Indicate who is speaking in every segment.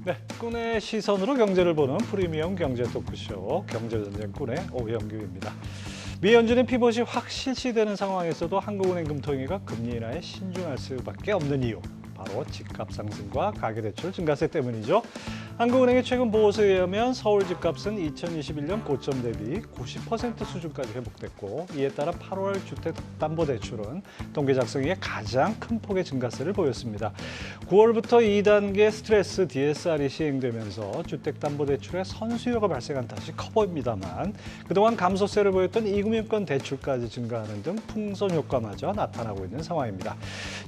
Speaker 1: 네, 꾼의 시선으로 경제를 보는 프리미엄 경제 토크쇼 경제전쟁 꾼의 오영규입니다. 미 연준의 피벗이 확 실시되는 상황에서도 한국은행 금통위가 금리 인하에 신중할 수밖에 없는 이유. 바로 집값 상승과 가계대출 증가세 때문이죠. 한국은행의 최근 보고서에 의하면 서울 집값은 2021년 고점 대비 90% 수준까지 회복됐고, 이에 따라 8월 주택담보대출은 통계 작성 이후에 가장 큰 폭의 증가세를 보였습니다. 9월부터 2단계 스트레스 DSR이 시행되면서 주택담보대출에 선수요가 발생한 탓이 커 보입니다만, 그동안 감소세를 보였던 이금융권 대출까지 증가하는 등 풍선 효과마저 나타나고 있는 상황입니다.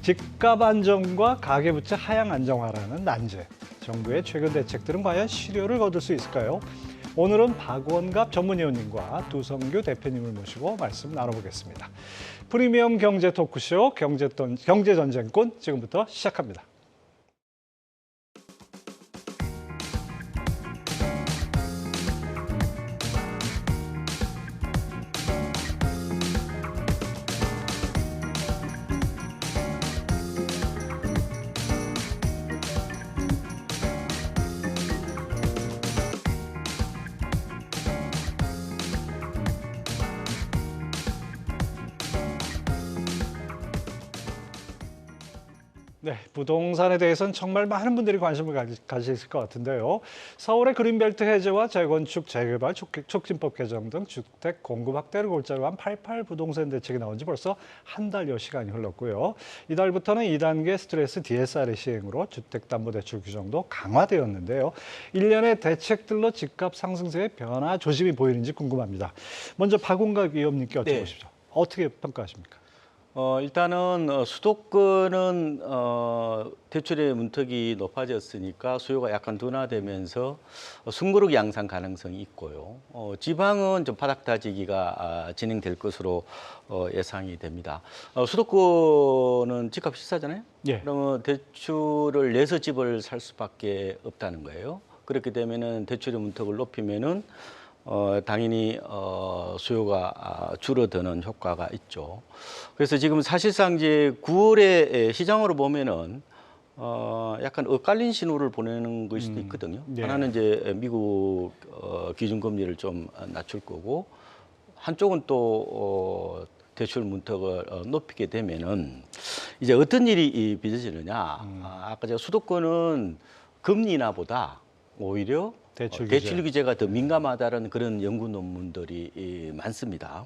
Speaker 1: 집값 안정과 가계부채 하향 안정화라는 난제. 정부의 최근 대책들은 과연 실효를 거둘 수 있을까요? 오늘은 박원갑 전문위원님과 두성규 대표님을 모시고 말씀 나눠보겠습니다. 프리미엄 경제 토크쇼 경제전쟁꾼 지금부터 시작합니다. 네, 부동산에 대해서는 정말 많은 분들이 관심을 가지실 것 같은데요. 서울의 그린벨트 해제와 재건축, 재개발, 촉진법 개정 등 주택 공급 확대를 골자로 한 88 부동산 대책이 나온 지 벌써 한 달여 시간이 흘렀고요. 이달부터는 2단계 스트레스 DSR의 시행으로 주택담보대출 규정도 강화되었는데요. 일련의 대책들로 집값 상승세의 변화 조짐이 보이는지 궁금합니다. 먼저 박원갑 위원님께 여쭤보십시오. 어떻게 평가하십니까?
Speaker 2: 일단은 수도권은 대출의 문턱이 높아졌으니까 수요가 약간 둔화되면서 숨고르기 양상 가능성이 있고요. 지방은 좀 바닥 다지기가 진행될 것으로 예상이 됩니다. 수도권은 집값 비싸잖아요.
Speaker 1: 예.
Speaker 2: 그러면 대출을 내서 집을 살 수밖에 없다는 거예요. 그렇게 되면은 대출의 문턱을 높이면은 당연히 수요가 줄어드는 효과가 있죠. 그래서 지금 사실상 이제 9월에 시장으로 보면은 약간 엇갈린 신호를 보내는 것일 수도 있거든요.
Speaker 1: 예.
Speaker 2: 하나는 이제 미국 기준금리를 좀 낮출 거고, 한쪽은 또 대출 문턱을 높이게 되면은 이제 어떤 일이 빚어지느냐. 아까 제가 수도권은 금리 인하보다 오히려 대출 규제가 더 민감하다는 그런 연구 논문들이 많습니다.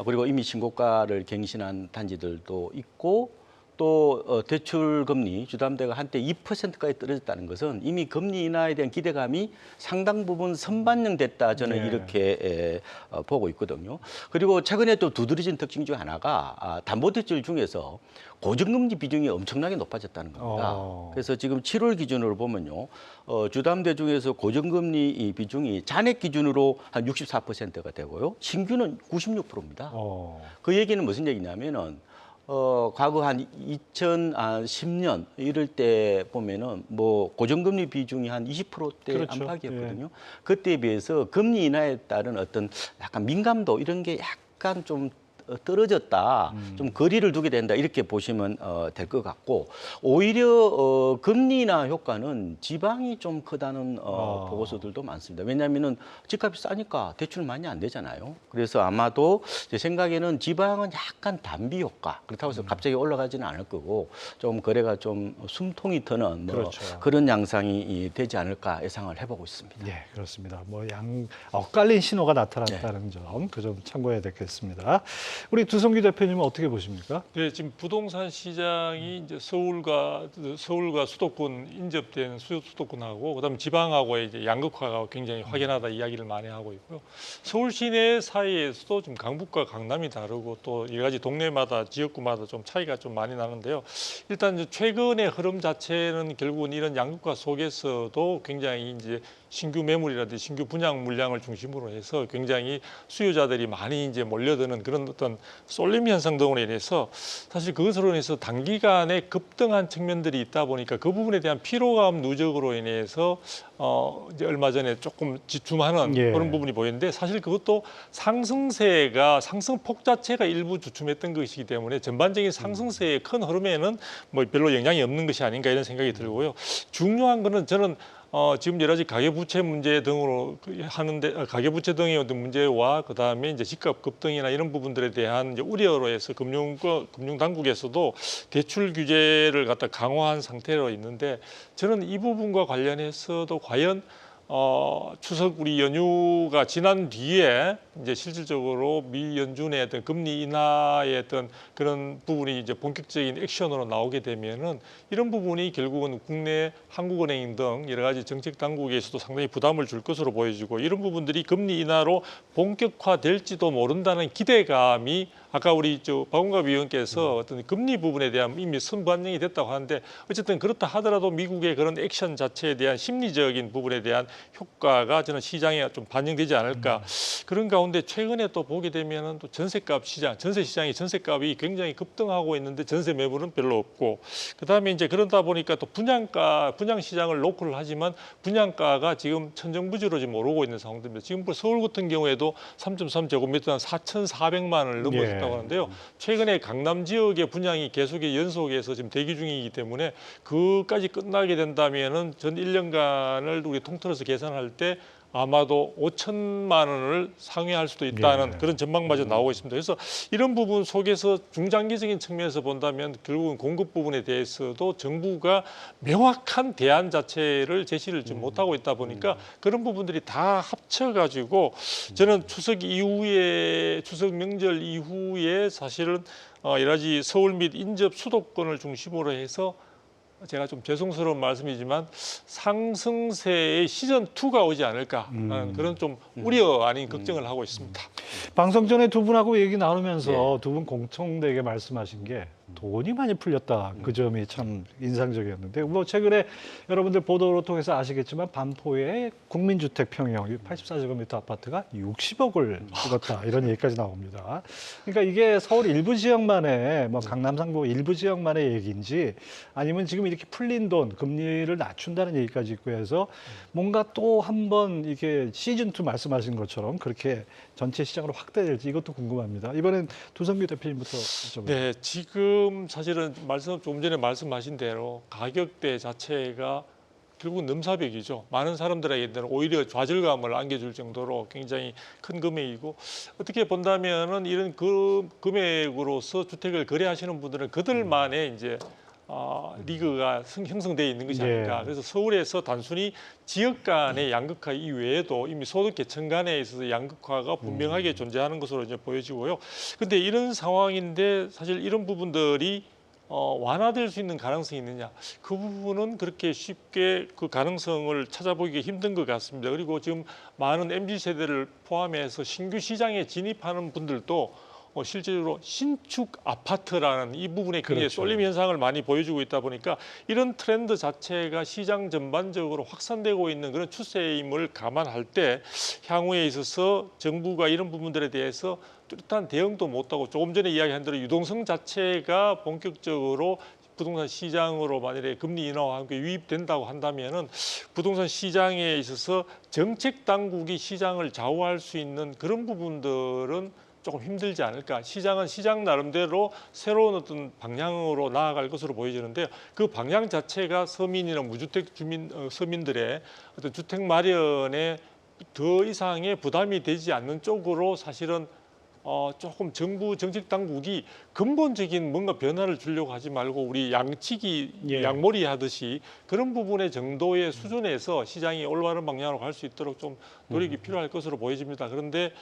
Speaker 2: 그리고 이미 신고가를 갱신한 단지들도 있고, 또 대출 금리 주담대가 한때 2%까지 떨어졌다는 것은 이미 금리 인하에 대한 기대감이 상당 부분 선반영됐다, 저는 이렇게 보고 있거든요. 그리고 최근에 또 두드러진 특징 중 하나가 담보대출 중에서 고정금리 비중이 엄청나게 높아졌다는 겁니다. 그래서 지금 7월 기준으로 보면요, 주담대 중에서 고정금리 비중이 잔액 기준으로 한 64%가 되고요, 신규는 96%입니다. 그 얘기는 무슨 얘기냐면은 과거 한 2010년 이럴 때 보면은 뭐 고정금리 비중이 한 20%대
Speaker 1: 그렇죠.
Speaker 2: 안팎이었거든요. 그때에 비해서 금리 인하에 따른 어떤 약간 민감도 이런 게 약간 좀 떨어졌다, 좀 거리를 두게 된다, 이렇게 보시면 될 것 같고, 오히려 금리 인하 효과는 지방이 좀 크다는 보고서들도 많습니다. 왜냐하면은 집값이 싸니까 대출 많이 안 되잖아요. 그래서 아마도 제 생각에는 지방은 약간 단비 효과, 그렇다고 해서 갑자기 올라가지는 않을 거고, 좀 거래가 좀 숨통이 트는
Speaker 1: 그렇죠.
Speaker 2: 그런 양상이 되지 않을까 예상을 해보고 있습니다.
Speaker 1: 네, 그렇습니다. 엇갈린 신호가 나타났다는 점, 그 점 참고해야 되겠습니다. 우리 두성규 대표님은 어떻게 보십니까?
Speaker 3: 네, 지금 부동산 시장이 이제 서울과 수도권 인접된 수도권하고 그다음에 지방하고의 이제 양극화가 굉장히 확연하다 이야기를 많이 하고 있고요. 서울 시내 사이에서도 지금 강북과 강남이 다르고 또 여러 가지 동네마다 지역구마다 좀 차이가 좀 많이 나는데요. 일단 이제 최근의 흐름 자체는 결국은 이런 양극화 속에서도 굉장히 이제 신규 매물이라든지 신규 분양 물량을 중심으로 해서 굉장히 수요자들이 많이 이제 몰려드는 그런 어떤 쏠림 현상 등으로 인해서 사실 그것으로 인해서 단기간에 급등한 측면들이 있다 보니까 그 부분에 대한 피로감 누적으로 인해서 이제 얼마 전에 조금 주춤하는 그런 부분이 보이는데, 사실 그것도 상승폭 자체가 일부 주춤했던 것이기 때문에 전반적인 상승세의 큰 흐름에는 뭐 별로 영향이 없는 것이 아닌가 이런 생각이 들고요. 중요한 거는 저는 지금 여러 가지 가계부채 문제 등으로 하는데 가계부채 등의 어떤 문제와 그다음에 이제 집값 급등이나 이런 부분들에 대한 이제 우려로 해서 금융 당국에서도 대출 규제를 갖다 강화한 상태로 있는데 저는 이 부분과 관련해서도 과연 추석 우리 연휴가 지난 뒤에 이제 실질적으로 미 연준의 어떤 금리 인하의 어떤 그런 부분이 이제 본격적인 액션으로 나오게 되면은 이런 부분이 결국은 국내 한국은행 등 여러 가지 정책 당국에서도 상당히 부담을 줄 것으로 보여지고 이런 부분들이 금리 인하로 본격화될지도 모른다는 기대감이 아까 우리 박원갑 위원께서 어떤 금리 부분에 대한 이미 선반영이 됐다고 하는데 어쨌든 그렇다 하더라도 미국의 그런 액션 자체에 대한 심리적인 부분에 대한 효과가 저는 시장에 좀 반영되지 않을까 그런 가운데 최근에 또 보게 되면은 또 전세값 시장, 전세 시장이 전세값이 굉장히 급등하고 있는데 전세 매물은 별로 없고 그다음에 이제 그러다 보니까 또 분양 시장을 노크를 하지만 분양가가 지금 천정부지로 지금 오르고 있는 상황입니다. 지금 서울 같은 경우에도 3.3제곱미터 한 4,400만 원을 넘어섰다고 하는데요. 최근에 강남 지역의 분양이 계속해 연속해서 지금 대기 중이기 때문에 그까지 끝나게 된다면은 전 1년간을 우리 통틀어서 계산할 때 아마도 5천만 원을 상회할 수도 있다는 그런 전망마저 나오고 있습니다. 그래서 이런 부분 속에서 중장기적인 측면에서 본다면 결국은 공급 부분에 대해서도 정부가 명확한 대안 자체를 제시를 좀 못하고 있다 보니까 그런 부분들이 다 합쳐가지고 저는 추석 명절 이후에 사실은 여러 가지 서울 및 인접 수도권을 중심으로 해서 제가 좀 죄송스러운 말씀이지만 상승세의 시즌 2가 오지 않을까 하는 그런 좀 우려 아닌 걱정을 하고 있습니다.
Speaker 1: 방송 전에 두 분하고 얘기 나누면서 두 분 공통되게 말씀하신 게 돈이 많이 풀렸다. 그 점이 참 인상적이었는데 뭐 최근에 여러분들 보도를 통해서 아시겠지만 반포의 국민주택 평형 84제곱미터 아파트가 60억을 찍었다. 이런 얘기까지 나옵니다. 그러니까 이게 서울 일부 지역만의 뭐 강남 상부 일부 지역만의 얘기인지 아니면 지금 이렇게 풀린 돈 금리를 낮춘다는 얘기까지 있고 해서 뭔가 또 한 번 이게 시즌2 말씀하신 것처럼 그렇게 전체 시장으로 확대될지 이것도 궁금합니다. 이번엔 두성규 대표님부터 여쭤볼게요.
Speaker 3: 네, 지금 사실은 조금 전에 말씀하신 대로 가격대 자체가 결국 넘사벽이죠. 많은 사람들에게는 오히려 좌절감을 안겨줄 정도로 굉장히 큰 금액이고 어떻게 본다면은 이런 금액으로서 주택을 거래하시는 분들은 그들만의 이제 리그가 형성되어 있는 것이 아닐까. 그래서 서울에서 단순히 지역 간의 양극화 이외에도 이미 소득 계층 간에 있어서 양극화가 분명하게 존재하는 것으로 이제 보여지고요. 근데 이런 상황인데 사실 이런 부분들이 완화될 수 있는 가능성이 있느냐? 그 부분은 그렇게 쉽게 그 가능성을 찾아보기가 힘든 것 같습니다. 그리고 지금 많은 MZ 세대를 포함해서 신규 시장에 진입하는 분들도 실제로 신축 아파트라는 이 부분에 굉장히 쏠림 현상을 많이 보여주고 있다 보니까 이런 트렌드 자체가 시장 전반적으로 확산되고 있는 그런 추세임을 감안할 때 향후에 있어서 정부가 이런 부분들에 대해서 뚜렷한 대응도 못하고 조금 전에 이야기한 대로 유동성 자체가 본격적으로 부동산 시장으로 만약에 금리 인하와 함께 유입된다고 한다면은 부동산 시장에 있어서 정책 당국이 시장을 좌우할 수 있는 그런 부분들은 조금 힘들지 않을까. 시장은 시장 나름대로 새로운 어떤 방향으로 나아갈 것으로 보여지는데요. 그 방향 자체가 서민이나 무주택 서민들의 어떤 주택 마련에 더 이상의 부담이 되지 않는 쪽으로 사실은 조금 정부 정책 당국이 근본적인 뭔가 변화를 주려고 하지 말고 우리 양몰이 하듯이 그런 부분의 정도의 수준에서 시장이 올바른 방향으로 갈 수 있도록 좀 노력이 필요할 것으로 보여집니다. 그런데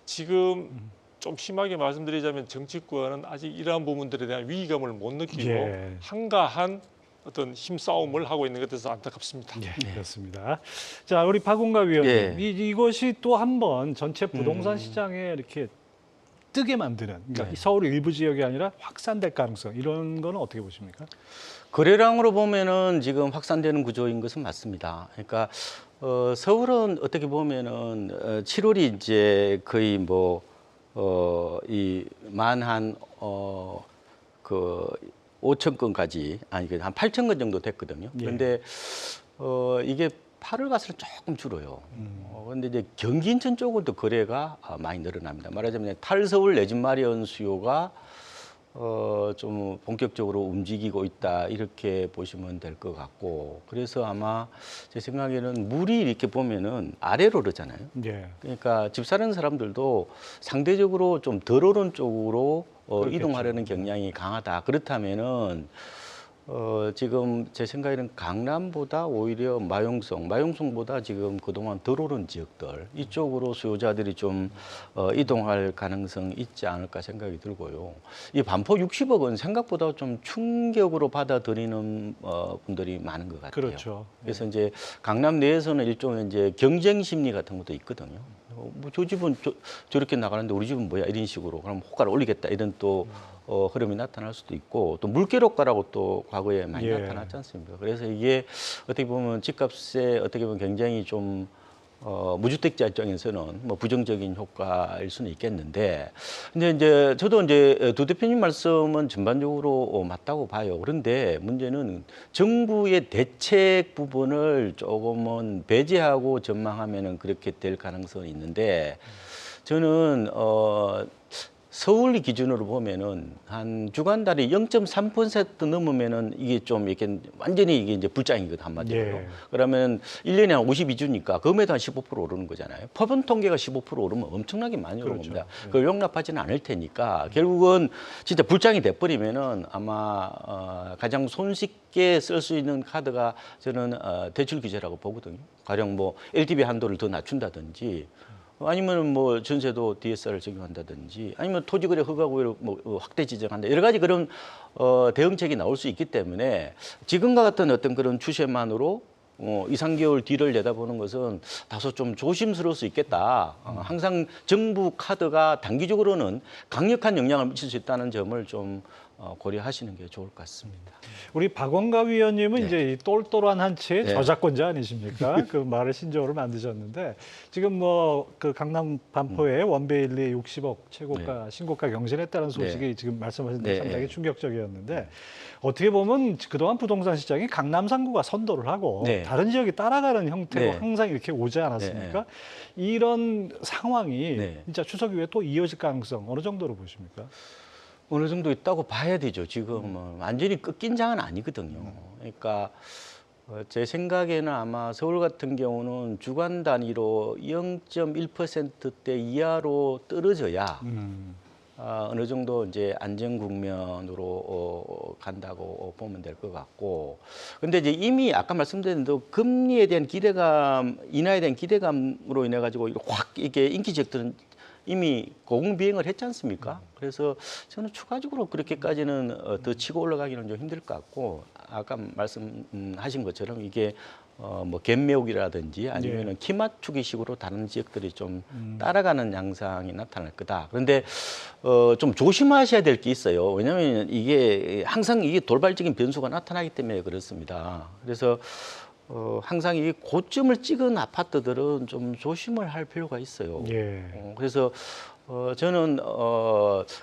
Speaker 3: 지금 좀 심하게 말씀드리자면 정치권은 아직 이러한 부분들에 대한 위기감을 못 느끼고 한가한 어떤 힘싸움을 하고 있는 것 같아서 안타깝습니다.
Speaker 1: 그렇습니다. 자, 우리 박원갑 위원님, 이것이 또 한 번 전체 부동산 시장에 이렇게 뜨게 만드는, 그러니까 서울 일부 지역이 아니라 확산될 가능성 이런 거는 어떻게 보십니까?
Speaker 2: 거래량으로 보면은 지금 확산되는 구조인 것은 맞습니다. 그러니까 서울은 어떻게 보면은 7월이 이제 거의 이 만한 그 5천 건까지 아니 한 8천 건 정도 됐거든요. 그런데 이게 8월 가서는 조금 줄어요. 그런데 이제 경기 인천 쪽으로도 거래가 많이 늘어납니다. 말하자면 탈서울 내 집 마련 수요가 좀 본격적으로 움직이고 있다 이렇게 보시면 될 것 같고 그래서 아마 제 생각에는 물이 이렇게 보면은 아래로 흐르잖아요.
Speaker 1: 예.
Speaker 2: 그러니까 집 사는 사람들도 상대적으로 좀 덜 오른 쪽으로
Speaker 1: 그렇겠죠.
Speaker 2: 이동하려는 경향이 강하다. 그렇다면은 지금 제 생각에는 강남보다 오히려 마용성보다 지금 그동안 덜 오른 지역들 이쪽으로 수요자들이 좀 이동할 가능성이 있지 않을까 생각이 들고요. 이 반포 60억은 생각보다 좀 충격으로 받아들이는 분들이 많은 것 같아요.
Speaker 1: 그렇죠.
Speaker 2: 그래서 이제 강남 내에서는 일종의 이제 경쟁 심리 같은 것도 있거든요. 뭐 저 집은 저렇게 나가는데 우리 집은 뭐야 이런 식으로 그럼 호가를 올리겠다 이런 또 흐름이 나타날 수도 있고 또 물기록가라고 또 과거에 많이
Speaker 1: 예.
Speaker 2: 나타났지 않습니까? 그래서 이게 어떻게 보면 집값에 어떻게 보면 굉장히 좀 무주택자 입장에서는 뭐 부정적인 효과일 수는 있겠는데, 근데 이제 저도 이제 두 대표님 말씀은 전반적으로 맞다고 봐요. 그런데 문제는 정부의 대책 부분을 조금은 배제하고 전망하면은 그렇게 될 가능성이 있는데, 저는 서울 기준으로 보면은 한 주간달이 0.3% 넘으면은 이게 좀 이렇게 완전히 이게 이제 불장이거든 한마디로.
Speaker 1: 예.
Speaker 2: 그러면 1년에 한 52주니까 그거에도 한 15% 오르는 거잖아요. 법원 통계가 15% 오르면 엄청나게 많이 오르는
Speaker 1: 그렇죠.
Speaker 2: 겁니다.
Speaker 1: 예.
Speaker 2: 그걸 용납하지는 않을 테니까 결국은 진짜 불장이 돼버리면은 아마 가장 손쉽게 쓸 수 있는 카드가 저는 대출 규제라고 보거든요. 가령 뭐 LTV 한도를 더 낮춘다든지. 아니면 뭐 전세도 DSR을 적용한다든지 아니면 토지거래 허가구역을 뭐 확대 지정한다 여러 가지 그런 대응책이 나올 수 있기 때문에 지금과 같은 어떤 그런 추세만으로 2, 3개월 뒤를 내다보는 것은 다소 좀 조심스러울 수 있겠다. 항상 정부 카드가 단기적으로는 강력한 영향을 미칠 수 있다는 점을 좀 고려하시는 게 좋을 것 같습니다.
Speaker 1: 우리 박원가 위원님은
Speaker 2: 네.
Speaker 1: 이제 이 똘똘한 한치의
Speaker 2: 네.
Speaker 1: 저작권자 아니십니까? 그 말을 신조어로 만드셨는데 지금 뭐 그 강남 반포에 원베일리 60억 최고가 신고가 경신했다는 소식이 지금 말씀하신 대로
Speaker 2: 네.
Speaker 1: 상당히 충격적이었는데 어떻게 보면 그동안 부동산 시장이 강남 3구가 선도를 하고
Speaker 2: 네.
Speaker 1: 다른 지역이 따라가는 형태로
Speaker 2: 네.
Speaker 1: 항상 이렇게 오지 않았습니까? 이런 상황이
Speaker 2: 네.
Speaker 1: 진짜 추석 이후에 또 이어질 가능성 어느 정도로 보십니까?
Speaker 2: 어느 정도 있다고 봐야 되죠. 지금은 완전히 꺾인 장은 아니거든요. 그러니까 제 생각에는 아마 서울 같은 경우는 주간 단위로 0.1%대 이하로 떨어져야 어느 정도 이제 안정 국면으로 간다고 보면 될 것 같고, 근데 이제 이미 아까 말씀드린 대로 금리에 대한 기대감, 인하에 대한 기대감으로 인해 가지고 확 이게 인기 지역들은 이미 고공비행을 했지 않습니까? 그래서 저는 추가적으로 그렇게까지는 더 치고 올라가기는 좀 힘들 것 같고, 아까 말씀하신 것처럼 이게 뭐 갭매우기라든지 아니면은 키 맞추기식으로 다른 지역들이 좀 따라가는 양상이 나타날 거다. 그런데 좀 조심하셔야 될 게 있어요. 왜냐하면 이게 항상 이게 돌발적인 변수가 나타나기 때문에 그렇습니다. 그래서 항상 이 고점을 찍은 아파트들은 좀 조심을 할 필요가 있어요.
Speaker 1: 예.
Speaker 2: 그래서 저는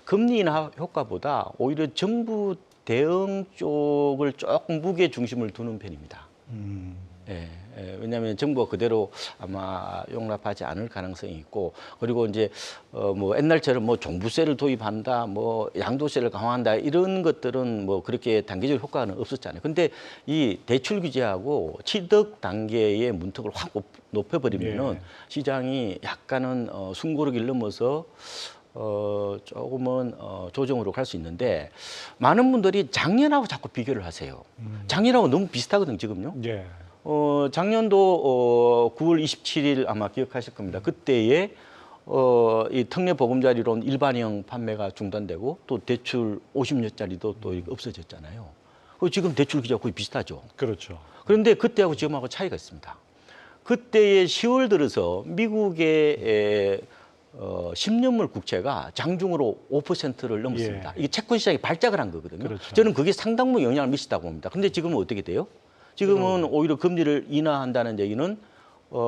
Speaker 2: 금리 인하 효과보다 오히려 정부 대응 쪽을 조금 무게 중심을 두는 편입니다. 왜냐하면 정부가 그대로 아마 용납하지 않을 가능성이 있고, 그리고 이제 뭐 옛날처럼 뭐 종부세를 도입한다, 뭐 양도세를 강화한다 이런 것들은 뭐 그렇게 단기적 효과는 없었잖아요. 근데 이 대출 규제하고 취득 단계의 문턱을 확 높여버리면은 시장이 약간은 숨고르기를 넘어서 조금은 조정으로 갈 수 있는데, 많은 분들이 작년하고 자꾸 비교를 하세요. 작년하고 너무 비슷하거든요, 지금요.
Speaker 1: 예.
Speaker 2: 작년도 9월 27일 아마 기억하실 겁니다. 그때에 이 특례 보금자리론 일반형 판매가 중단되고 또 대출 50년짜리도 또 없어졌잖아요. 지금 대출 규제가 거의 비슷하죠.
Speaker 1: 그렇죠.
Speaker 2: 그런데 그때하고 지금하고 차이가 있습니다. 그때의 10월 들어서 미국의 10년물 국채가 장중으로 5%를 넘었습니다. 이게 채권 시장이 발작을 한 거거든요.
Speaker 1: 그렇죠.
Speaker 2: 저는 그게 상당 영향을 미치다고 봅니다. 그런데 지금은 어떻게 돼요? 지금은 오히려 금리를 인하한다는 얘기는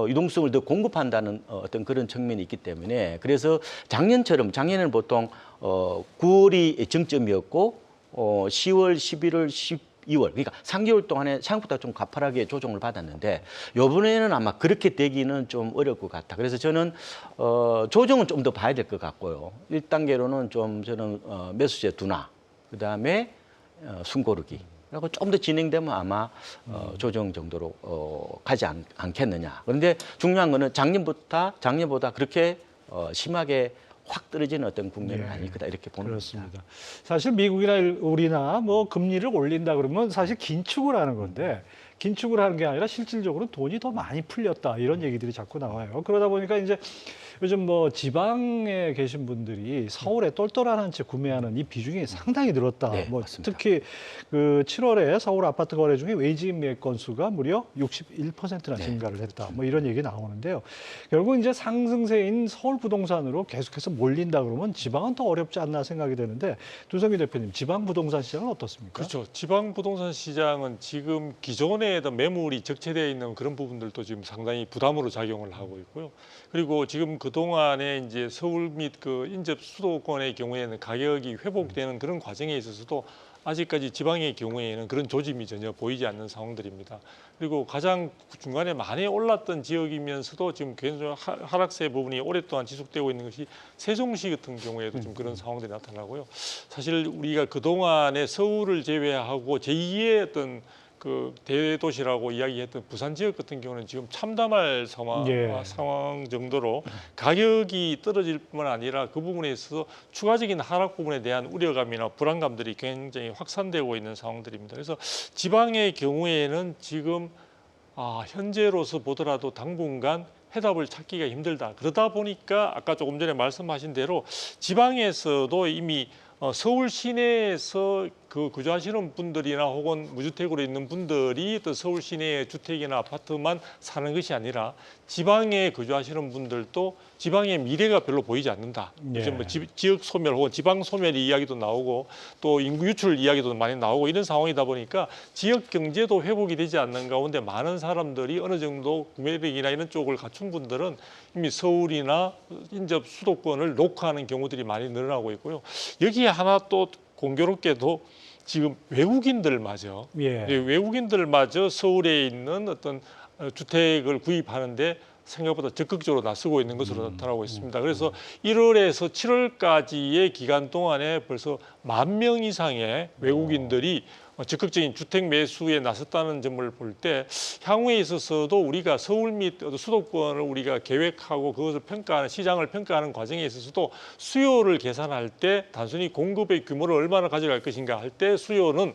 Speaker 2: 유동성을 더 공급한다는 어떤 그런 측면이 있기 때문에, 그래서 작년에는 보통 9월이 정점이었고 10월, 11월, 12월 그러니까 3개월 동안에 생각보다 좀 가파르게 조정을 받았는데, 이번에는 아마 그렇게 되기는 좀 어려울 것 같다. 그래서 저는 조정은 좀 더 봐야 될 것 같고요. 1단계로는 좀 저는 매수세 둔화, 그다음에 숨고르기. 그리고 좀 더 진행되면 아마 조정 정도로 가지 않겠느냐. 그런데 중요한 거는 작년보다 그렇게 심하게 확 떨어지는 어떤 국면은 아닐 거다 이렇게 보는
Speaker 1: 그렇습니다.
Speaker 2: 겁니다.
Speaker 1: 사실 미국이나 우리나 뭐 금리를 올린다 그러면 사실 긴축을 하는 건데 긴축을 하는 게 아니라 실질적으로 돈이 더 많이 풀렸다 이런 얘기들이 자꾸 나와요. 그러다 보니까 이제 요즘 뭐 지방에 계신 분들이 서울에 똘똘한 한 채 구매하는 이 비중이 상당히 늘었다.
Speaker 2: 네,
Speaker 1: 뭐
Speaker 2: 맞습니다.
Speaker 1: 특히 그 7월에 서울 아파트 거래 중에 외지인 매입 건수가 무려 61%나
Speaker 2: 네.
Speaker 1: 증가를 했다. 뭐 이런 얘기 나오는데요. 결국 이제 상승세인 서울 부동산으로 계속해서 몰린다 그러면 지방은 더 어렵지 않나 생각이 되는데 두성기 대표님, 지방 부동산 시장은 어떻습니까?
Speaker 3: 그렇죠. 지방 부동산 시장은 지금 기존에 매물이 적체되어 있는 그런 부분들도 지금 상당히 부담으로 작용을 하고 있고요. 그리고 지금 그동안에 이제 서울 및 그 인접 수도권의 경우에는 가격이 회복되는 그런 과정에 있어서도 아직까지 지방의 경우에는 그런 조짐이 전혀 보이지 않는 상황들입니다. 그리고 가장 중간에 많이 올랐던 지역이면서도 지금 굉장히 하락세 부분이 오랫동안 지속되고 있는 것이 세종시 같은 경우에도 좀 그런 상황들이 나타나고요. 사실 우리가 그동안에 서울을 제외하고 제2의 어떤 그 대도시라고 이야기했던 부산 지역 같은 경우는 지금 참담할 상황 정도로 가격이 떨어질 뿐만 아니라 그 부분에 있어서 추가적인 하락 부분에 대한 우려감이나 불안감들이 굉장히 확산되고 있는 상황들입니다. 그래서 지방의 경우에는 지금 현재로서 보더라도 당분간 해답을 찾기가 힘들다. 그러다 보니까 아까 조금 전에 말씀하신 대로 지방에서도 이미 서울 시내에서 그 거주하시는 분들이나 혹은 무주택으로 있는 분들이 또 서울 시내의 주택이나 아파트만 사는 것이 아니라 지방에 거주하시는 분들도 지방의 미래가 별로 보이지 않는다. 요즘 뭐 지역 소멸 혹은 지방 소멸 이야기도 나오고 또 인구 유출 이야기도 많이 나오고 이런 상황이다 보니까 지역 경제도 회복이 되지 않는 가운데 많은 사람들이 어느 정도 구매력이나 이런 쪽을 갖춘 분들은 이미 서울이나 인접 수도권을 녹화하는 경우들이 많이 늘어나고 있고요. 여기에 하나 또 공교롭게도 지금 외국인들마저 외국인들마저 서울에 있는 어떤 주택을 구입하는데 생각보다 적극적으로 나서고 있는 것으로 나타나고 있습니다. 그래서 1월에서 7월까지의 기간 동안에 벌써 10,000명 이상의 외국인들이 적극적인 주택 매수에 나섰다는 점을 볼 때 향후에 있어서도 우리가 서울 및 수도권을 우리가 계획하고 그것을 평가하는 시장을 평가하는 과정에 있어서도 수요를 계산할 때 단순히 공급의 규모를 얼마나 가져갈 것인가 할 때 수요는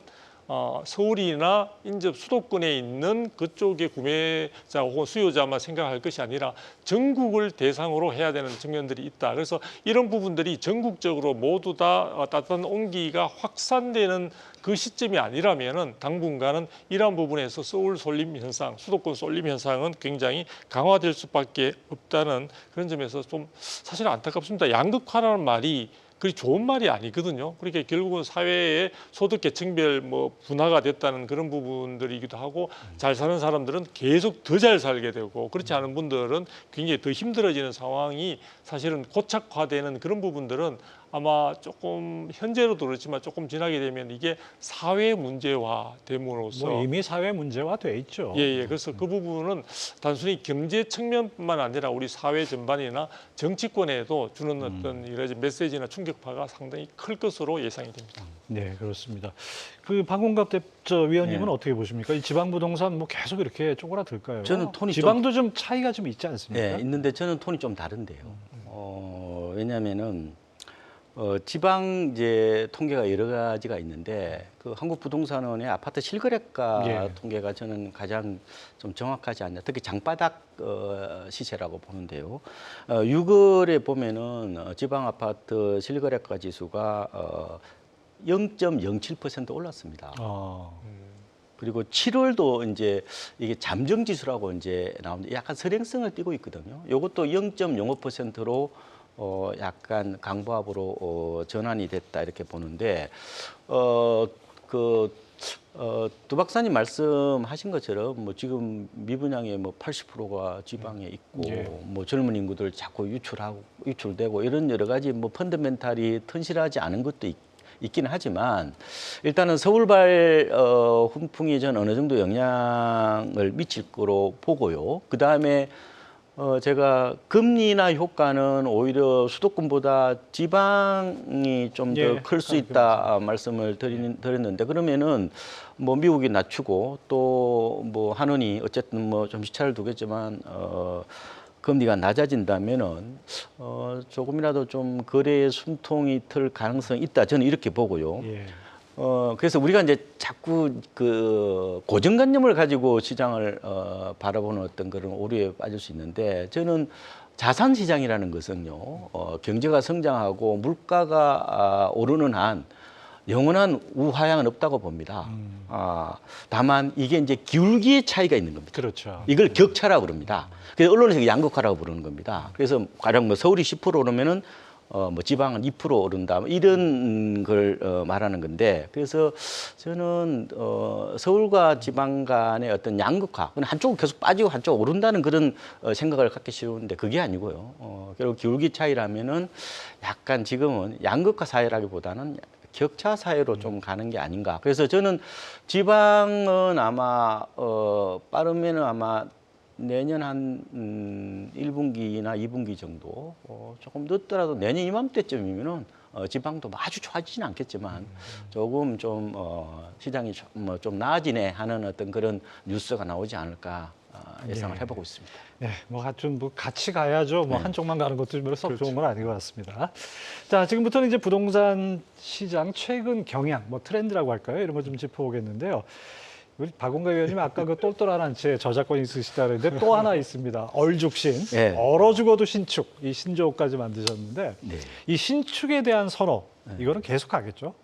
Speaker 3: 서울이나 인접 수도권에 있는 그쪽의 구매자 혹은 수요자만 생각할 것이 아니라 전국을 대상으로 해야 되는 측면들이 있다. 그래서 이런 부분들이 전국적으로 모두 다 따뜻한 온기가 확산되는 그 시점이 아니라면은 당분간은 이러한 부분에서 서울 쏠림 현상, 수도권 쏠림 현상은 굉장히 강화될 수밖에 없다는 그런 점에서 좀 사실 안타깝습니다. 양극화라는 말이 그리 좋은 말이 아니거든요. 그러니까 결국은 사회의 소득 계층별 분화가 됐다는 그런 부분들이기도 하고 잘 사는 사람들은 계속 더 잘 살게 되고 그렇지 않은 분들은 굉장히 더 힘들어지는 상황이 사실은 고착화되는 그런 부분들은 아마 조금 현재로도 그렇지만 조금 지나게 되면 이게 사회 문제화 됨으로써
Speaker 1: 이미 사회 문제화 돼 있죠.
Speaker 3: 그래서 그 부분은 단순히 경제 측면뿐만 아니라 우리 사회 전반이나 정치권에도 주는 어떤 여러 가지 메시지나 충격파가 상당히 클 것으로 예상이 됩니다.
Speaker 1: 네, 그렇습니다. 그 박원갑 위원님은 어떻게 보십니까? 이 지방 부동산 계속 이렇게 쪼그라들까요?
Speaker 2: 저는 톤이
Speaker 1: 지방도 좀 차이가 좀 있지 않습니까?
Speaker 2: 네, 있는데 저는 톤이 좀 다른데요. 왜냐하면은 지방 이제 통계가 여러 가지가 있는데 그 한국부동산원의 아파트 실거래가 통계가 저는 가장 좀 정확하지 않나. 특히 장바닥 시세라고 보는데요. 6월에 보면은 지방 아파트 실거래가 지수가 0.07% 올랐습니다. 그리고 7월도 이제 이게 잠정 지수라고 이제 나오는데 약간 선행성을 띠고 있거든요. 이것도 0.05%로 약간 강보합으로 전환이 됐다 이렇게 보는데 두 박사님 말씀하신 것처럼 지금 미분양의 80%가 지방에 있고 젊은 인구들 자꾸 유출되고 이런 여러 가지 펀더멘탈이 튼실하지 않은 것도 있기는 하지만 일단은 서울발 훈풍이 전 어느 정도 영향을 미칠 거로 보고요. 그 다음에 제가 금리 인하 효과는 오히려 수도권보다 지방이 좀 더
Speaker 1: 예,
Speaker 2: 클 수 있다 말씀을 드렸는데 그러면은 뭐 미국이 낮추고 또 뭐 한원이 어쨌든 뭐 좀 시차를 두겠지만 금리가 낮아진다면은 조금이라도 좀 거래의 숨통이 틀 가능성이 있다. 저는 이렇게 보고요.
Speaker 1: 예.
Speaker 2: 그래서 우리가 이제 자꾸 그 고정관념을 가지고 시장을 바라보는 어떤 그런 오류에 빠질 수 있는데 저는 자산 시장이라는 것은요, 경제가 성장하고 물가가 오르는 한 영원한 우하향은 없다고 봅니다. 다만 이게 이제 기울기의 차이가 있는 겁니다.
Speaker 1: 그렇죠.
Speaker 2: 이걸 격차라고 그럽니다. 그래서 언론에서 양극화라고 부르는 겁니다. 그래서 가령 뭐 서울이 10% 오르면은 뭐 지방은 2% 오른다 뭐 이런 걸 말하는 건데 그래서 저는 서울과 지방 간의 어떤 양극화, 한쪽은 계속 빠지고 한쪽 오른다는 그런 생각을 갖기 쉬운데 그게 아니고요. 결국 기울기 차이라면은 약간 지금은 양극화 사회라기보다는 격차 사회로 좀 가는 게 아닌가. 그래서 저는 지방은 아마 빠르면은 아마 내년 한 1분기나 2분기 정도 조금 늦더라도 내년 이맘때쯤이면은 지방도 아주 좋아지지는 않겠지만 조금 좀 시장이 좀 나아지네 하는 어떤 그런 뉴스가 나오지 않을까 예상을
Speaker 1: 예.
Speaker 2: 해보고 있습니다.
Speaker 1: 네, 뭐 하여튼 뭐 같이 가야죠. 뭐
Speaker 2: 네.
Speaker 1: 한쪽만 가는 것도 별로 썩 좋은 건 아닌 것 같습니다. 자, 지금부터는 이제 부동산 시장 최근 경향, 뭐 트렌드라고 할까요? 이런 거 좀 짚어보겠는데요. 우리 박원가 의원님 아까 그 똘똘한 한 채 저작권이 있으시다 그랬는데 또 하나 있습니다. 얼죽신,
Speaker 2: 네.
Speaker 1: 얼어 죽어도 신축, 이 신조어까지 만드셨는데
Speaker 2: 네.
Speaker 1: 이 신축에 대한 선호, 이거는 계속 가겠죠?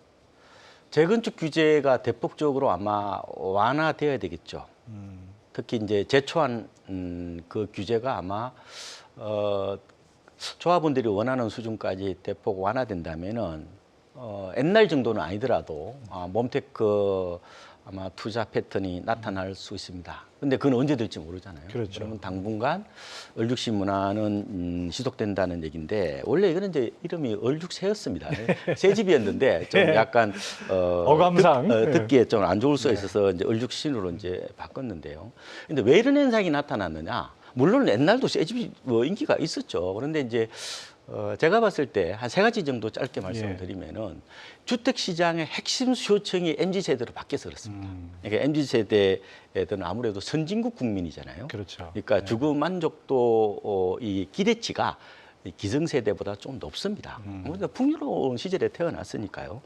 Speaker 2: 재건축 규제가 대폭적으로 아마 완화되어야 되겠죠. 특히 이제 제초한 그 규제가 아마 조합원들이 원하는 수준까지 대폭 완화된다면은 옛날 정도는 아니더라도 몬테크 아마 투자 패턴이 나타날 수 있습니다. 근데 그건 언제 될지 모르잖아요.
Speaker 1: 그렇죠.
Speaker 2: 그러면 당분간 얼죽신 문화는 지속된다는 얘기인데 원래 이거는 이제 이름이 얼죽새였습니다. 새집이었는데 좀
Speaker 1: 예.
Speaker 2: 약간
Speaker 1: 어감상.
Speaker 2: 듣기에 좀 안 좋을 수 있어서 이제 얼죽신으로 이제 바꿨는데요. 근데 왜 이런 현상이 나타났느냐? 물론 옛날도 새집이 뭐 인기가 있었죠. 그런데 이제 제가 봤을 때 한 세 가지 정도 짧게 말씀을 드리면은 주택 시장의 핵심 수요층이 MZ 세대로 바뀌어서 그렇습니다. 그러니까 MZ 세대들은 아무래도 선진국 국민이잖아요.
Speaker 1: 그렇죠.
Speaker 2: 그러니까 주거 만족도 이 기대치가 기성세대보다 좀 높습니다. 아무래도 풍요로운 시절에 태어났으니까요.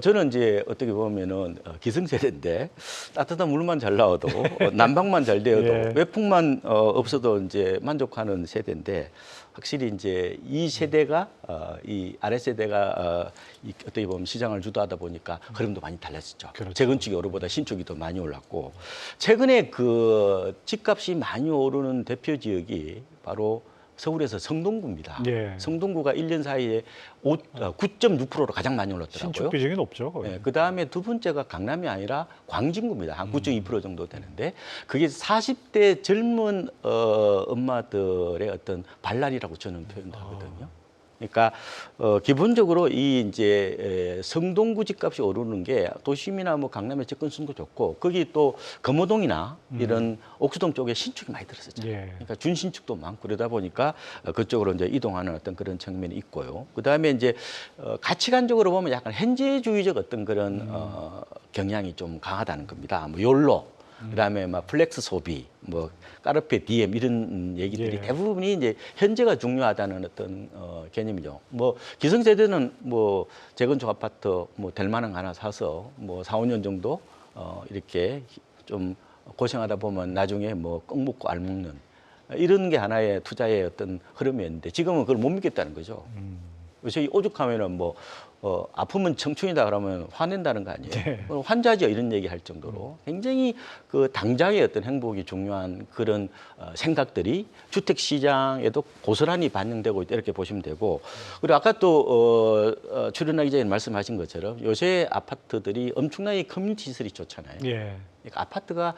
Speaker 2: 저는 이제 어떻게 보면은 기성세대인데 따뜻한 물만 잘 나와도 난방만 잘 되어도
Speaker 1: 예.
Speaker 2: 외풍만 없어도 이제 만족하는 세대인데 확실히 이제 이 세대가 이 아래 세대가 어떻게 보면 시장을 주도하다 보니까 흐름도 많이 달라졌죠.
Speaker 1: 그렇죠.
Speaker 2: 재건축이 오르보다 신축이 더 많이 올랐고 최근에 그 집값이 많이 오르는 대표 지역이 바로 서울에서 성동구입니다.
Speaker 1: 예.
Speaker 2: 성동구가 1년 사이에 9.6%로 가장 많이 올랐더라고요.
Speaker 1: 신축 비중이 높죠. 거의.
Speaker 2: 네, 그다음에 두 번째가 강남이 아니라 광진구입니다. 한 9.2% 정도 되는데 그게 40대 젊은 엄마들의 어떤 발랄이라고 저는 표현을 하거든요. 그러니까 기본적으로 이 이제 성동구 집값이 오르는 게 도심이나 뭐 강남의 접근성도 좋고 거기 또 금호동이나 이런 옥수동 쪽에 신축이 많이 들었었죠.
Speaker 1: 예.
Speaker 2: 그러니까 준신축도 많고 그러다 보니까 그쪽으로 이제 이동하는 어떤 그런 측면이 있고요. 그다음에 이제 가치관적으로 보면 약간 현재주의적 어떤 그런 경향이 좀 강하다는 겁니다. 뭐 욜로 그다음에 막 플렉스 소비, 뭐 까르페 디엠 이런 얘기들이
Speaker 1: 예.
Speaker 2: 대부분이 이제 현재가 중요하다는 어떤 개념이죠. 뭐 기성세대는 뭐 재건축 아파트 뭐 될 만한 하나 사서 뭐 4, 5년 정도 이렇게 좀 고생하다 보면 나중에 뭐 껌 먹고 알 먹는 이런 게 하나의 투자의 어떤 흐름이었는데 지금은 그걸 못 믿겠다는 거죠. 저희 오죽하면은 뭐 아프면 청춘이다 그러면 화낸다는 거 아니에요.
Speaker 1: 네.
Speaker 2: 환자죠 이런 얘기 할 정도로 굉장히 그 당장의 어떤 행복이 중요한 그런 생각들이 주택 시장에도 고스란히 반영되고 있다 이렇게 보시면 되고 그리고 아까 또 출연하기 전에 말씀하신 것처럼 요새 아파트들이 엄청나게 커뮤니티 시설이 좋잖아요.
Speaker 1: 예.
Speaker 2: 그러니까 아파트가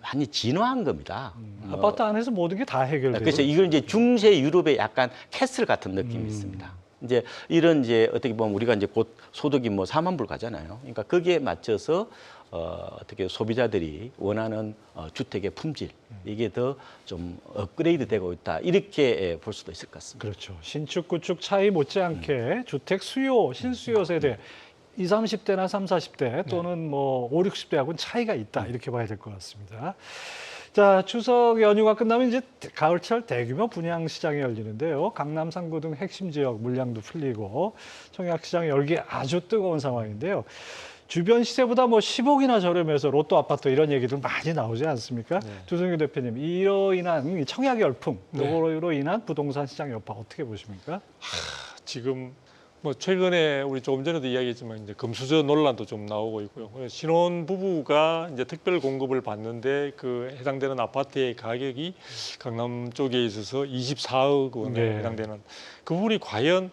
Speaker 2: 많이 진화한 겁니다.
Speaker 1: 아파트 안에서 모든 게 다 해결되고.
Speaker 2: 그래서 이걸 이제 중세 유럽의 약간 캐슬 같은 느낌이 있습니다. 이제 이런 이제 어떻게 보면 우리가 이제 곧 소득이 뭐 4만 불 가잖아요. 그러니까 거기에 맞춰서 어떻게 소비자들이 원하는 주택의 품질 이게 더 좀 업그레이드 되고 있다 이렇게 볼 수도 있을 것 같습니다.
Speaker 1: 그렇죠. 신축, 구축 차이 못지않게 주택 수요, 실수요 세대 20, 30대나 30, 40대 또는 뭐 5, 60대하고는 차이가 있다 이렇게 봐야 될 것 같습니다. 자, 추석 연휴가 끝나면 이제 가을철 대규모 분양 시장이 열리는데요. 강남 3구 등 핵심 지역 물량도 풀리고 청약 시장 열기 아주 뜨거운 상황인데요. 주변 시세보다 뭐 10억이나 저렴해서 로또 아파트 이런 얘기들 많이 나오지 않습니까?
Speaker 3: 네.
Speaker 1: 조성규 대표님, 이로 인한 이 청약 열풍,
Speaker 3: 네.
Speaker 1: 이거로 인한 부동산 시장 여파 어떻게 보십니까?
Speaker 3: 지금 뭐 최근에 우리 조금 전에도 이야기했지만 이제 금수저 논란도 좀 나오고 있고요. 신혼 부부가 이제 특별 공급을 받는데 그 해당되는 아파트의 가격이 강남 쪽에 있어서 24억 원에
Speaker 1: 네.
Speaker 3: 해당되는 그 부분이 과연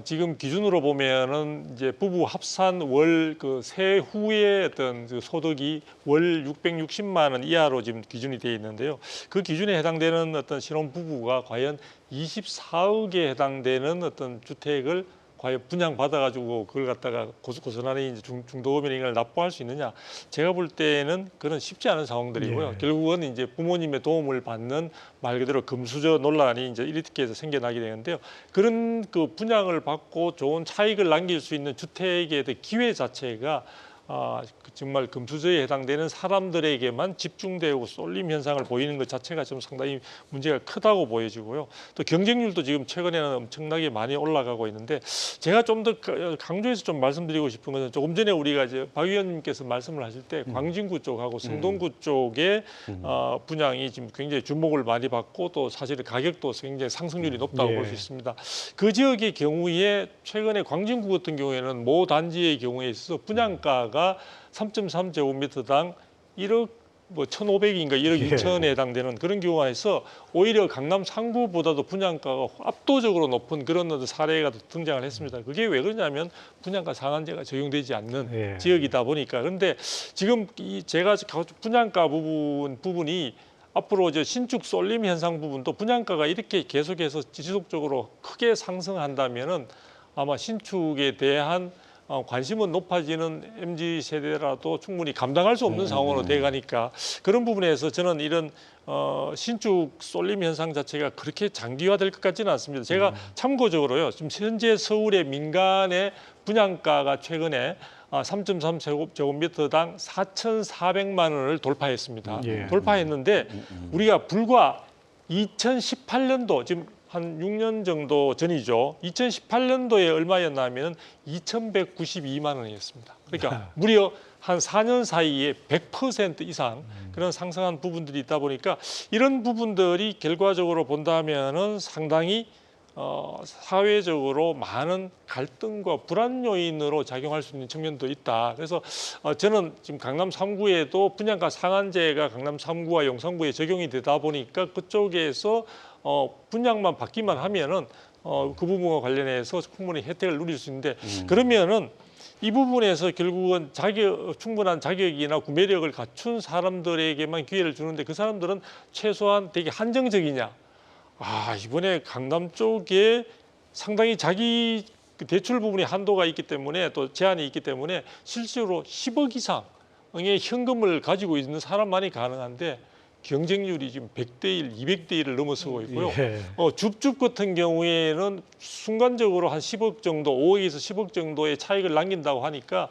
Speaker 3: 지금 기준으로 보면은 이제 부부 합산 월 그 세후의 어떤 그 소득이 월 660만 원 이하로 지금 기준이 되어 있는데요. 그 기준에 해당되는 어떤 신혼 부부가 과연 24억에 해당되는 어떤 주택을 과연 분양받아가지고 그걸 갖다가 고스란히 이제 중도금이나 이걸 납부할 수 있느냐? 제가 볼 때는 그런 쉽지 않은 상황들이고요.
Speaker 1: 예.
Speaker 3: 결국은 이제 부모님의 도움을 받는 말 그대로 금수저 논란이 이제 이렇게 해서 생겨나게 되는데요. 그런 그 분양을 받고 좋은 차익을 남길 수 있는 주택의 기회 자체가 정말 금수저에 해당되는 사람들에게만 집중되고 쏠림 현상을 보이는 것 자체가 좀 상당히 문제가 크다고 보여지고요. 또 경쟁률도 지금 최근에는 엄청나게 많이 올라가고 있는데 제가 좀 더 강조해서 좀 말씀드리고 싶은 것은 조금 전에 우리가 이제 박 의원님께서 말씀을 하실 때 광진구 쪽하고 성동구 쪽의 분양이 지금 굉장히 주목을 많이 받고 또 사실 가격도 굉장히 상승률이 높다고
Speaker 1: 예.
Speaker 3: 볼 수 있습니다. 그 지역의 경우에 최근에 광진구 같은 경우에는 모 단지의 경우에 있어서 분양가가 3.3제곱미터당 1억 뭐 1,500인가 1억
Speaker 1: 예.
Speaker 3: 2천에 해당되는 그런 경우에서 오히려 강남 상구보다도 분양가가 압도적으로 높은 그런 어떤 사례가 등장을 했습니다. 그게 왜 그러냐면 분양가 상한제가 적용되지 않는
Speaker 1: 예.
Speaker 3: 지역이다 보니까. 그런데 지금 제가 분양가 부분이 앞으로 이제 신축 쏠림 현상 부분도 분양가가 이렇게 계속해서 지속적으로 크게 상승한다면은 아마 신축에 대한 관심은 높아지는 MZ 세대라도 충분히 감당할 수 없는 상황으로 돼가니까 그런 부분에서 저는 이런 신축 쏠림 현상 자체가 그렇게 장기화될 것 같지는 않습니다. 제가 참고적으로요, 지금 현재 서울의 민간의 분양가가 최근에 3.3제곱미터당 4,400만 원을 돌파했습니다.
Speaker 1: 예.
Speaker 3: 돌파했는데 우리가 불과 2018년도 지금 한 6년 정도 전이죠. 2018년도에 얼마였냐면 2,192만 원이었습니다. 그러니까 무려 한 4년 사이에 100% 이상 그런 상승한 부분들이 있다 보니까 이런 부분들이 결과적으로 본다면은 상당히 사회적으로 많은 갈등과 불안 요인으로 작용할 수 있는 측면도 있다. 그래서 저는 지금 강남 3구에도 분양가 상한제가 강남 3구와 용산구에 적용이 되다 보니까 그쪽에서 분양만 받기만 하면은 그 부분과 관련해서 충분히 혜택을 누릴 수 있는데 그러면은 이 부분에서 결국은 충분한 자격이나 구매력을 갖춘 사람들에게만 기회를 주는데 그 사람들은 최소한 되게 한정적이냐? 이번에 강남 쪽에 상당히 자기 대출 부분이 한도가 있기 때문에 또 제한이 있기 때문에 실제로 10억 이상의 현금을 가지고 있는 사람만이 가능한데 경쟁률이 지금 100대 1, 200대 1을 넘어서고 있고요.
Speaker 1: 예.
Speaker 3: 줍줍 같은 경우에는 순간적으로 한 10억 정도, 5억에서 10억 정도의 차익을 남긴다고 하니까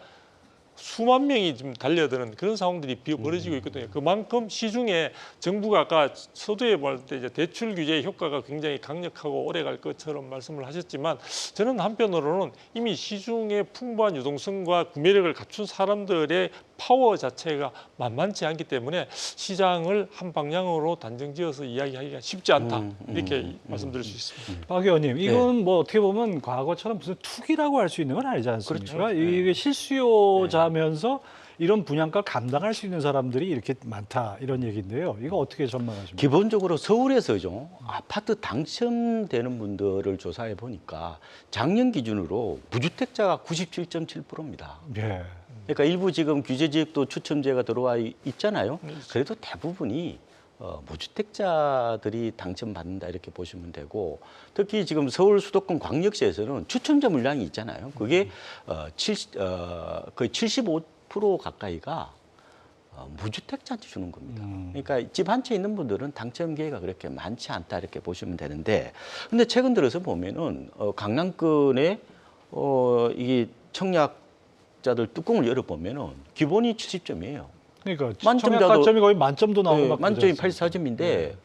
Speaker 3: 수만 명이 지금 달려드는 그런 상황들이 벌어지고 있거든요. 그만큼 시중에 정부가 아까 서두에 볼 때 이제 대출 규제의 효과가 굉장히 강력하고 오래 갈 것처럼 말씀을 하셨지만 저는 한편으로는 이미 시중에 풍부한 유동성과 구매력을 갖춘 사람들의 파워 자체가 만만치 않기 때문에 시장을 한 방향으로 단정지어서 이야기하기가 쉽지 않다 이렇게 말씀드릴 수 있습니다.
Speaker 1: 박 의원님, 이건 뭐 어떻게 보면 과거처럼 무슨 투기라고 할 수 있는 건 아니지 않습니까?
Speaker 2: 그렇죠.
Speaker 1: 이게 실수요자면서 이런 분양가를 감당할 수 있는 사람들이 이렇게 많다 이런 얘기인데요. 이거 어떻게 전망하십니까?
Speaker 2: 기본적으로 서울에서죠, 아파트 당첨되는 분들을 조사해 보니까 작년 기준으로 무주택자가 97.7%입니다.
Speaker 1: 예.
Speaker 2: 그러니까 일부 지금 규제 지역도 추첨제가 들어와 있잖아요. 그래도 대부분이 무주택자들이 당첨받는다 이렇게 보시면 되고, 특히 지금 서울 수도권 광역시에서는 추첨자 물량이 있잖아요. 그게 거의 50% 가까이가 무주택자한테 주는 겁니다. 그러니까 집 한 채 있는 분들은 당첨 기회가 그렇게 많지 않다 이렇게 보시면 되는데, 근데 최근 들어서 보면은 강남권에 이게 청약자들 뚜껑을 열어보면은 기본이 70점이에요.
Speaker 1: 그러니까
Speaker 2: 만점자도-
Speaker 1: 청약가점이 거의 만점도 나오고
Speaker 2: 네,
Speaker 1: 막
Speaker 2: 만점이
Speaker 1: 그러지 않습니까?
Speaker 2: 84점인데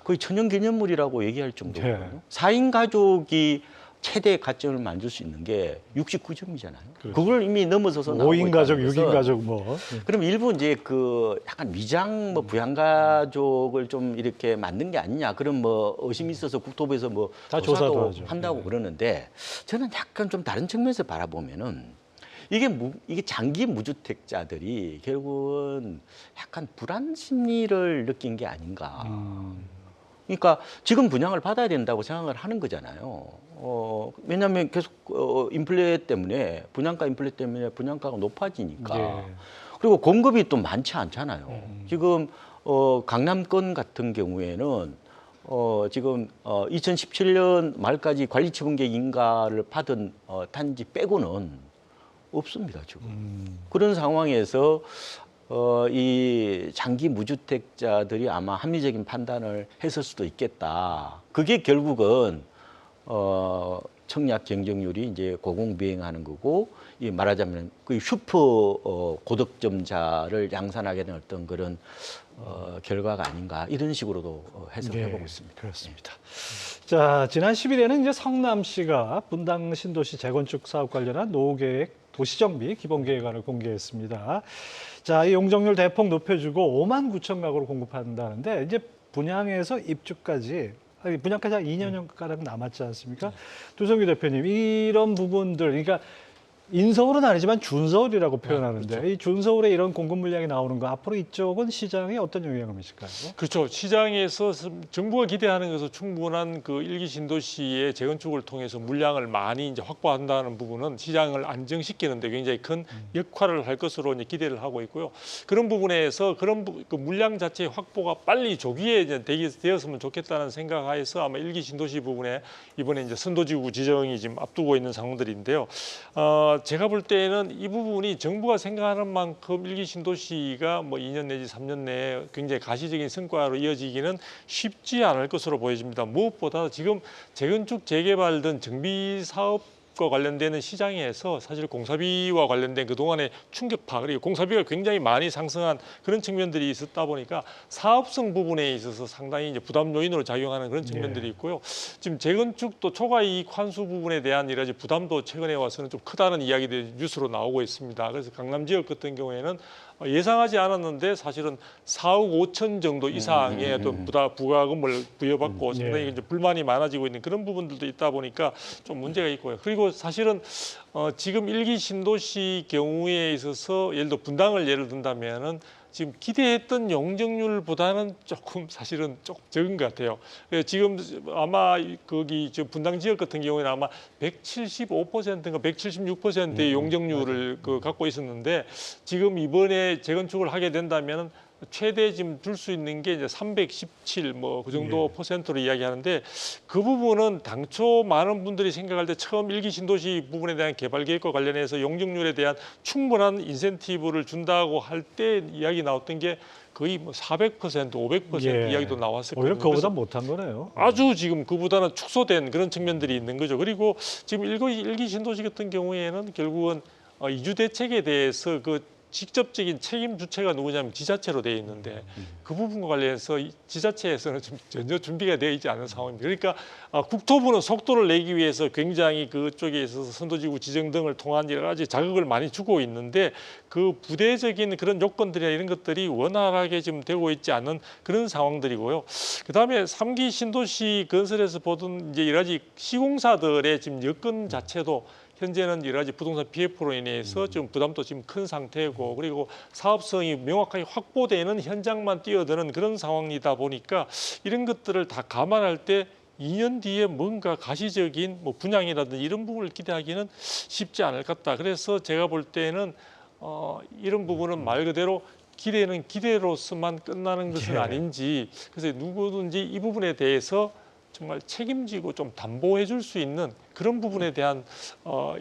Speaker 2: 거의 천연기념물이라고 얘기할 정도거든요.
Speaker 1: 네.
Speaker 2: 4인 가족이 최대 가점을 만들 수 있는 게 69점이잖아요.
Speaker 1: 그렇죠.
Speaker 2: 그걸 이미 넘어서서 나오고
Speaker 1: 5인 가족,
Speaker 2: 있다는
Speaker 1: 6인
Speaker 2: 것은
Speaker 1: 가족 뭐.
Speaker 2: 그럼 일부 이제 그 약간 위장 뭐 부양가족을 좀 이렇게 만든 게 아니냐 그런 뭐 의심이 있어서 국토부에서 뭐
Speaker 1: 다
Speaker 2: 조사도
Speaker 1: 조사도 하죠.
Speaker 2: 한다고
Speaker 1: 네.
Speaker 2: 그러는데 저는 약간 좀 다른 측면에서 바라보면은 이게 장기 무주택자들이 결국은 약간 불안 심리를 느낀 게 아닌가. 그러니까 지금 분양을 받아야 된다고 생각을 하는 거잖아요. 왜냐하면 계속 인플레 때문에 분양가 인플레 때문에 분양가가 높아지니까.
Speaker 1: 예.
Speaker 2: 그리고 공급이 또 많지 않잖아요. 지금 강남권 같은 경우에는 지금 2017년 말까지 관리처분계획 인가를 받은 단지 빼고는 없습니다, 지금. 그런 상황에서 이 장기 무주택자들이 아마 합리적인 판단을 했을 수도 있겠다. 그게 결국은 청약 경쟁률이 이제 고공비행하는 거고, 이 말하자면 그 슈퍼 고득점자를 양산하게 된 어떤 그런 결과가 아닌가 이런 식으로도 해석해보고 있습니다.
Speaker 1: 그렇습니다. 자, 지난 10일에는 이제 성남시가 분당 신도시 재건축 사업 관련한 노후계획 도시정비 기본계획안을 공개했습니다. 자, 이 용적률 대폭 높여주고 5만 9천 가구를 공급한다는데 이제 분양에서 입주까지 분양까지 한 2년가량 남았지 않습니까? 두성규 대표님, 이런 부분들, 그러니까 인서울은 아니지만 준서울이라고 표현하는데
Speaker 3: 그렇죠.
Speaker 1: 이 준서울에 이런 공급 물량이 나오는 거 앞으로 이쪽은 시장에 어떤 영향을 미칠까요?
Speaker 3: 그렇죠. 시장에서 정부가 기대하는 것은 충분한 그 일기 신도시의 재건축을 통해서 물량을 많이 이제 확보한다는 부분은 시장을 안정시키는데 굉장히 큰 역할을 할 것으로 이제 기대를 하고 있고요. 그런 부분에서 그 물량 자체의 확보가 빨리 조기에 이제 되었으면 좋겠다는 생각하에서 아마 일기 신도시 부분에 이번에 이제 선도지구 지정이 지금 앞두고 있는 상황들인데요. 제가 볼 때는 이 부분이 정부가 생각하는 만큼 일기 신도시가 뭐 2년 내지 3년 내에 굉장히 가시적인 성과로 이어지기는 쉽지 않을 것으로 보여집니다. 무엇보다 지금 재건축, 재개발 등 정비 사업과 관련되는 시장에서 사실 공사비와 관련된 그동안의 충격파, 그리고 공사비가 굉장히 많이 상승한 그런 측면들이 있었다 보니까 사업성 부분에 있어서 상당히 이제 부담 요인으로 작용하는 그런 측면들이 있고요. 지금 재건축도 초과이익 환수 부분에 대한 여러 가지 부담도 최근에 와서는 좀 크다는 이야기들이 뉴스로 나오고 있습니다. 그래서 강남 지역 같은 경우에는 예상하지 않았는데 사실은 4억 5천 정도 이상의 어떤 부가금을 부여받고 상당히 이제 불만이 많아지고 있는 그런 부분들도 있다 보니까 좀 문제가 있고요. 그리고 사실은 지금 일기 신도시 경우에 있어서 예를 들어 분당을 예를 든다면은 지금 기대했던 용적률보다는 조금 사실은 조금 적은 것 같아요. 지금 아마 거기 저 분당 지역 같은 경우에는 아마 175%인가 176%의 용적률을 갖고 있었는데 지금 이번에 재건축을 하게 된다면 최대 지금 줄 수 있는 게 이제 317 뭐 그 정도 퍼센트로 이야기하는데 그 부분은 당초 많은 분들이 생각할 때 처음 일기 신도시 부분에 대한 개발 계획과 관련해서 용적률에 대한 충분한 인센티브를 준다고 할 때 이야기 나왔던 게 거의 뭐 400%, 500% 이야기도 나왔었거든요.
Speaker 1: 오히려 그거보다 못한 거네요.
Speaker 3: 아주 지금 그보다는 축소된 그런 측면들이 있는 거죠. 그리고 지금 일기 신도시 같은 경우에는 결국은 이주 대책에 대해서 그 직접적인 책임 주체가 누구냐면 지자체로 되어 있는데 그 부분과 관련해서 지자체에서는 전혀 준비가 되어 있지 않은 상황입니다. 그러니까 국토부는 속도를 내기 위해서 굉장히 그쪽에 있어서 선도지구 지정 등을 통한 여러 가지 자극을 많이 주고 있는데 그 부대적인 그런 요건들이나 이런 것들이 원활하게 지금 되고 있지 않은 그런 상황들이고요. 그다음에 3기 신도시 건설에서 보던 이제 여러 가지 시공사들의 지금 여건 자체도 현재는 여러 가지 부동산 PF로 인해서 좀 부담도 지금 큰 상태고 그리고 사업성이 명확하게 확보되는 현장만 뛰어드는 그런 상황이다 보니까 이런 것들을 다 감안할 때 2년 뒤에 뭔가 가시적인 뭐 분양이라든지 이런 부분을 기대하기는 쉽지 않을 것 같다. 그래서 제가 볼 때는 이런 부분은 말 그대로 기대는 기대로서만 끝나는 것은 아닌지 그래서 누구든지 이 부분에 대해서 정말 책임지고 좀 담보해 줄 수 있는 그런 부분에 대한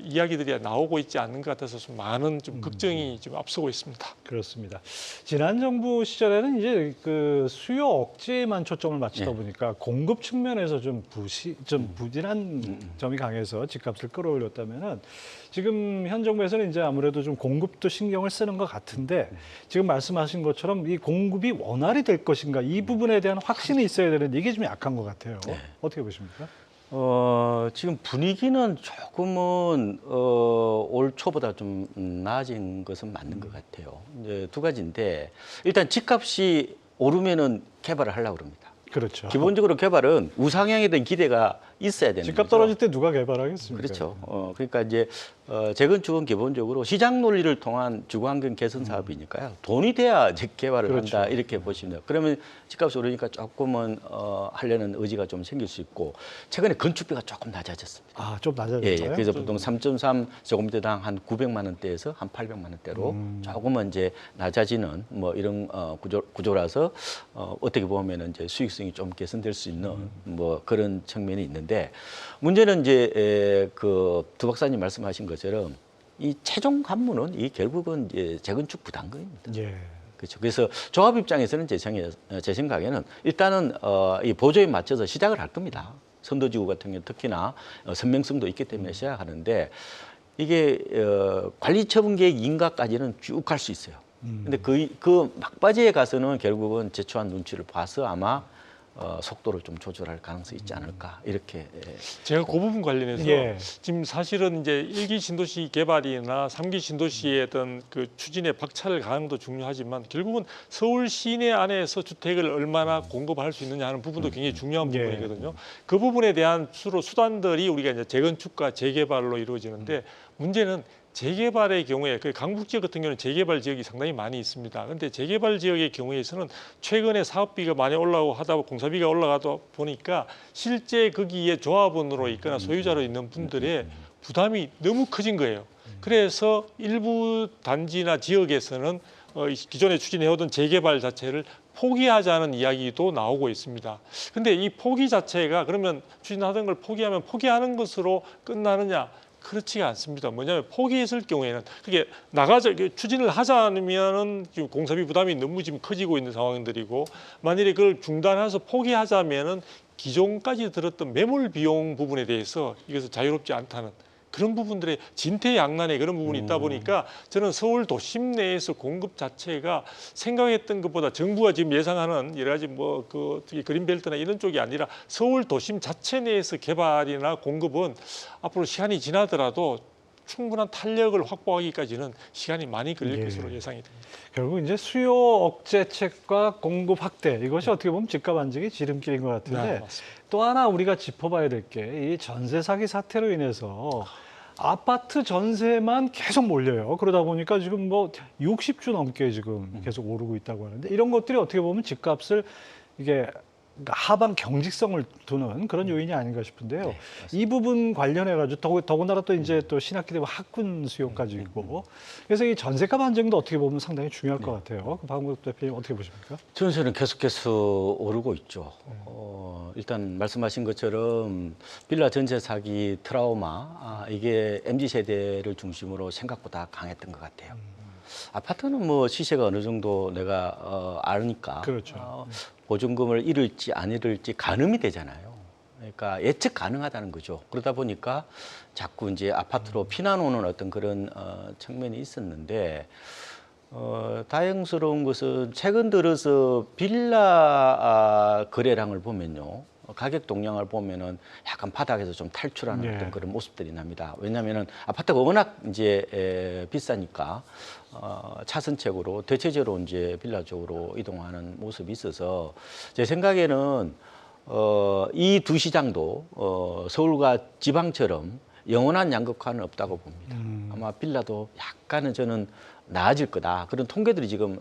Speaker 3: 이야기들이 나오고 있지 않는 것 같아서 좀 많은 좀 걱정이 좀 앞서고 있습니다.
Speaker 1: 그렇습니다. 지난 정부 시절에는 이제 그 수요 억제에만 초점을 맞추다
Speaker 2: 네.
Speaker 1: 보니까 공급 측면에서 좀 부진한 점이 강해서 집값을 끌어올렸다면은 지금 현 정부에서는 이제 아무래도 좀 공급도 신경을 쓰는 것 같은데 지금 말씀하신 것처럼 이 공급이 원활히 될 것인가 이 부분에 대한 확신이 있어야 되는데 이게 좀 약한 것 같아요.
Speaker 2: 네.
Speaker 1: 어떻게 보십니까?
Speaker 2: 지금 분위기는 조금은 올 초보다 좀 나아진 것은 맞는 것 같아요. 이제 두 가지인데 일단 집값이 오르면은 개발을 하려고 그럽니다.
Speaker 1: 그렇죠.
Speaker 2: 기본적으로 개발은 우상향에 대한 기대가 있어야 되는
Speaker 1: 집값
Speaker 2: 거죠.
Speaker 1: 떨어질 때 누가 개발하겠습니까?
Speaker 2: 그렇죠. 그러니까 이제 재건축은 기본적으로 시장 논리를 통한 주거환경 개선 사업이니까요. 돈이 돼야 이제 개발을
Speaker 1: 그렇죠.
Speaker 2: 한다 이렇게 보시면 돼요. 그러면 집값이 오르니까 조금은 하려는 의지가 좀 생길 수 있고 최근에 건축비가 조금 낮아졌습니다.
Speaker 1: 아, 좀
Speaker 2: 예,
Speaker 1: 낮아졌어요?
Speaker 2: 그래서 보통 3.3 제곱미터당 한 900만 원대에서 한 800만 원대로 조금은 이제 낮아지는 뭐 이런 구조라서 어떻게 보면은 이제 수익성이 좀 개선될 수 있는 뭐 그런 측면이 있는데 문제는 이제 두 박사님 말씀하신 것처럼 이 최종 관문은 이 결국은 이제 재건축 부담금입니다.
Speaker 1: 예.
Speaker 2: 그렇죠. 그래서 조합 입장에서는 제 생각에는 일단은 이 보조에 맞춰서 시작을 할 겁니다. 선도지구 같은 경우 특히나 선명성도 있기 때문에 시작하는데 이게 관리처분계획 인가까지는 쭉 갈 수 있어요. 근데 그 막바지에 가서는 결국은 제초한 눈치를 봐서 아마 속도를 좀 조절할 가능성이 있지 않을까 이렇게.
Speaker 3: 제가 그 부분 관련해서
Speaker 1: 예.
Speaker 3: 지금 사실은 이제 1기 신도시 개발이나 3기 신도시의 어떤 그 추진에 박차를 가는 것도 중요하지만 결국은 서울 시내 안에서 주택을 얼마나 공급할 수 있느냐 하는 부분도 굉장히 중요한
Speaker 1: 예.
Speaker 3: 부분이거든요. 그 부분에 대한 주로 수단들이 우리가 이제 재건축과 재개발로 이루어지는데 문제는 재개발의 경우에 그 강북 지역 같은 경우는 재개발 지역이 상당히 많이 있습니다. 그런데 재개발 지역의 경우에서는 최근에 사업비가 많이 올라가고 하다 공사비가 올라가다 보니까 실제 거기에 조합원으로 있거나 소유자로 있는 분들의 부담이 너무 커진 거예요. 그래서 일부 단지나 지역에서는 기존에 추진해오던 재개발 자체를 포기하자는 이야기도 나오고 있습니다. 근데 이 포기 자체가 그러면 추진하던 걸 포기하면 포기하는 것으로 끝나느냐? 그렇지가 않습니다. 뭐냐면 포기했을 경우에는 그게 추진을 하자면은 지금 공사비 부담이 너무 지금 커지고 있는 상황들이고 만일에 그걸 중단해서 포기하자면은 기존까지 들었던 매몰 비용 부분에 대해서 이것은 자유롭지 않다는 그런 부분들의 진퇴양난의 그런 부분이 있다 보니까 저는 서울 도심 내에서 공급 자체가 생각했던 것보다 정부가 지금 예상하는 여러 가지 특히 그린벨트나 이런 쪽이 아니라 서울 도심 자체 내에서 개발이나 공급은 앞으로 시간이 지나더라도 충분한 탄력을 확보하기까지는 시간이 많이 걸릴 것으로 예상이 됩니다.
Speaker 1: 결국 이제 수요 억제책과 공급 확대 이것이 어떻게 보면 집값 안정의 지름길인 것 같은데
Speaker 3: 네, 맞습니다.
Speaker 1: 또 하나 우리가 짚어봐야 될 게 이 전세 사기 사태로 인해서 아파트 전세만 계속 몰려요. 그러다 보니까 지금 뭐 60주 넘게 지금 계속 오르고 있다고 하는데 이런 것들이 어떻게 보면 집값을 이게 하방 경직성을 두는 그런 요인이 아닌가 싶은데요.
Speaker 2: 네,
Speaker 1: 이 부분 관련해 가지고 더군다나 또 이제 또 신학기 되면 학군 수요까지 있고 그래서 이 전세값 안정도 어떻게 보면 상당히 중요할 것 같아요. 그 박은국 대표님 어떻게 보십니까?
Speaker 2: 전세는 계속해서 오르고 있죠. 일단 말씀하신 것처럼 빌라 전세 사기 트라우마 이게 MZ 세대를 중심으로 생각보다 강했던 것 같아요. 아파트는 뭐 시세가 어느 정도 내가 아니까
Speaker 1: 그렇죠.
Speaker 2: 보증금을 잃을지 안 잃을지 가늠이 되잖아요. 그러니까 예측 가능하다는 거죠. 그러다 보니까 자꾸 이제 아파트로 피난 오는 어떤 그런 측면이 있었는데 다행스러운 것은 최근 들어서 빌라 거래량을 보면요. 가격 동향을 보면은 약간 바닥에서 좀 탈출하는
Speaker 1: 네.
Speaker 2: 어떤 그런 모습들이 납니다. 왜냐하면은 아파트가 워낙 이제 비싸니까 차선책으로 대체적으로 이제 빌라 쪽으로 이동하는 모습이 있어서 제 생각에는 이 두 시장도 서울과 지방처럼 영원한 양극화는 없다고 봅니다. 아마 빌라도 약간은 저는 나아질 거다. 그런 통계들이 지금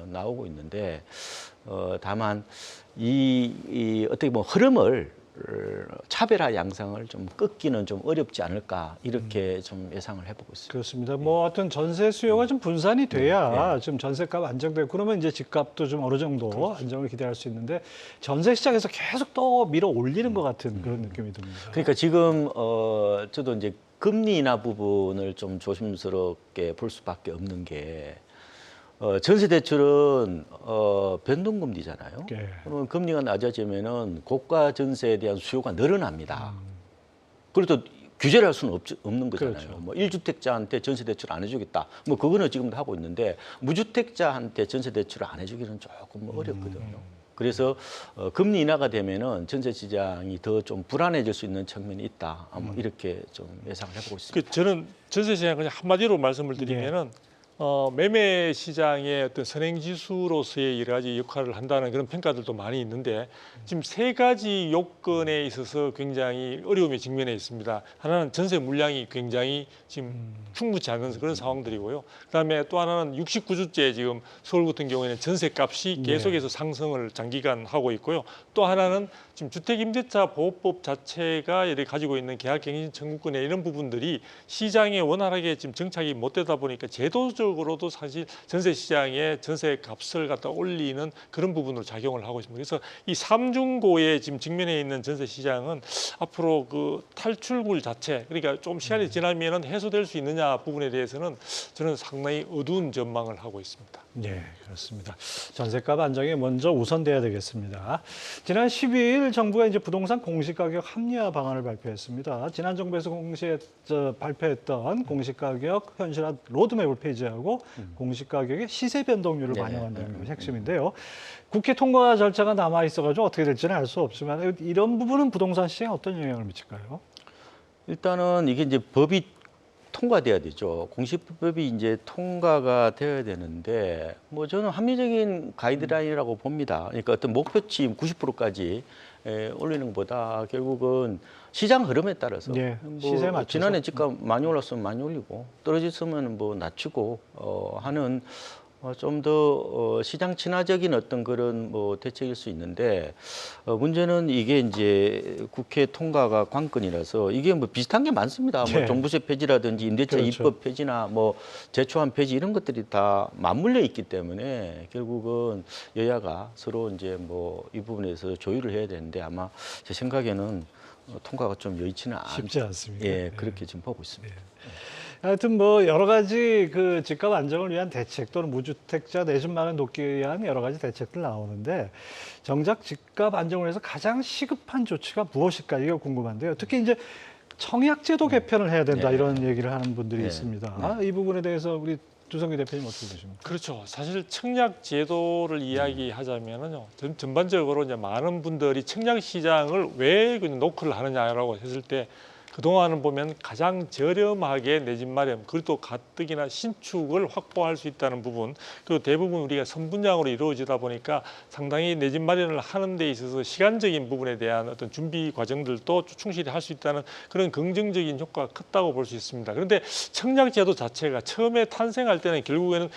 Speaker 2: 나오고 있는데 다만 이 어떻게 보면 흐름을 차별화 양상을 좀 꺾기는 좀 어렵지 않을까 이렇게 좀 예상을 해보고 있습니다.
Speaker 1: 그렇습니다. 뭐 어떤 전세 수요가 좀 분산이 돼야 좀 전세값 안정되고 그러면 이제 집값도 좀 어느 정도 안정을 기대할 수 있는데 전세 시장에서 계속 또 밀어 올리는 것 같은 그런 느낌이 듭니다.
Speaker 2: 그러니까 지금 저도 이제 금리 인하 부분을 좀 조심스럽게 볼 수밖에 없는 게 전세 대출은 변동금리잖아요.
Speaker 1: 예.
Speaker 2: 그러면 금리가 낮아지면은 고가 전세에 대한 수요가 늘어납니다. 그래도 규제를 할 수는 없는 거잖아요.
Speaker 1: 그렇죠.
Speaker 2: 뭐 1주택자한테 전세 대출 안 해주겠다. 뭐 그거는 지금도 하고 있는데 무주택자한테 전세 대출을 안 해주기는 조금 어렵거든요. 그래서 금리 인하가 되면은 전세 시장이 더 좀 불안해질 수 있는 측면이 있다. 뭐 이렇게 좀 예상을 해보고 있습니다.
Speaker 3: 저는 전세 시장 그냥 한마디로 말씀을 드리면은 매매 시장의 어떤 선행지수로서의 여러 가지 역할을 한다는 그런 평가들도 많이 있는데 지금 세 가지 요건에 있어서 굉장히 어려움에 직면해 있습니다. 하나는 전세 물량이 굉장히 지금 충분치 않은 그런 상황들이고요. 그다음에 또 하나는 69주째 지금 서울 같은 경우에는 전세값이 계속해서 상승을 장기간 하고 있고요. 또 하나는 지금 주택임대차 보호법 자체가 이렇게 가지고 있는 계약갱신 청구권의 이런 부분들이 시장에 원활하게 지금 정착이 못 되다 보니까 제도적으로도 사실 전세 시장의 전세 값을 갖다 올리는 그런 부분으로 작용을 하고 있습니다. 그래서 이 삼중고에 지금 직면해 있는 전세 시장은 앞으로 그 탈출구 자체, 그러니까 좀 시간이 지나면은 해소될 수 있느냐 부분에 대해서는 저는 상당히 어두운 전망을 하고 있습니다.
Speaker 1: 네, 그렇습니다. 전세값 안정이 먼저 우선돼야 되겠습니다. 지난 12일 정부가 이제 부동산 공시가격 합리화 방안을 발표했습니다. 지난 정부에서 발표했던 공시가격 현실화 로드맵을 폐지하고 공시가격의 시세 변동률을 반영한다는 것이 핵심인데요. 국회 통과 절차가 남아 있어가지고 어떻게 될지는 알 수 없지만 이런 부분은 부동산 시장에 어떤 영향을 미칠까요?
Speaker 2: 일단은 이게 이제 법이 통과돼야 되죠. 공시법이 이제 통과가 되어야 되는데 뭐 저는 합리적인 가이드라인이라고 봅니다. 그러니까 어떤 목표치 90%까지 올리는 것보다 결국은 시장 흐름에 따라서
Speaker 1: 네,
Speaker 2: 뭐
Speaker 1: 시세에 맞춰서.
Speaker 2: 지난해 집값 많이 올랐으면 많이 올리고 떨어졌으면 뭐 낮추고 하는 좀 더 시장 친화적인 어떤 그런 뭐 대책일 수 있는데 문제는 이게 이제 국회 통과가 관건이라서 이게 뭐 비슷한 게 많습니다. 뭐
Speaker 1: 네.
Speaker 2: 종부세 폐지라든지 임대차
Speaker 1: 그렇죠.
Speaker 2: 입법 폐지나 뭐 제초안 폐지 이런 것들이 다 맞물려 있기 때문에 결국은 여야가 서로 이제 뭐 이 부분에서 조율을 해야 되는데 아마 제 생각에는 통과가 좀 여의치는
Speaker 1: 쉽지 않습니다.
Speaker 2: 예,
Speaker 1: 네.
Speaker 2: 그렇게 지금 보고 있습니다.
Speaker 1: 하여튼 뭐 여러 가지 그 집값 안정을 위한 대책 또는 무주택자 내집만을 돕기 위한 여러 가지 대책들 나오는데 정작 집값 안정을 위해서 가장 시급한 조치가 무엇일까 이게 궁금한데요. 특히 이제 청약제도 개편을 해야 된다
Speaker 2: 네.
Speaker 1: 이런 얘기를 하는 분들이
Speaker 2: 네.
Speaker 1: 있습니다. 이 부분에 대해서 우리 주성기 대표님 어떻게 보십니까?
Speaker 3: 그렇죠. 사실 청약 제도를 이야기하자면은요, 전반적으로 이제 많은 분들이 청약 시장을 왜 그냥 노크를 하느냐라고 했을 때 그동안은 보면 가장 저렴하게 내 집 마련, 그리고 또 가뜩이나 신축을 확보할 수 있다는 부분, 그리고 대부분 우리가 선분양으로 이루어지다 보니까 상당히 내 집 마련을 하는 데 있어서 시간적인 부분에 대한 어떤 준비 과정들도 충실히 할 수 있다는 그런 긍정적인 효과가 컸다고 볼 수 있습니다. 그런데 청약 제도 자체가 처음에 탄생할 때는 결국에는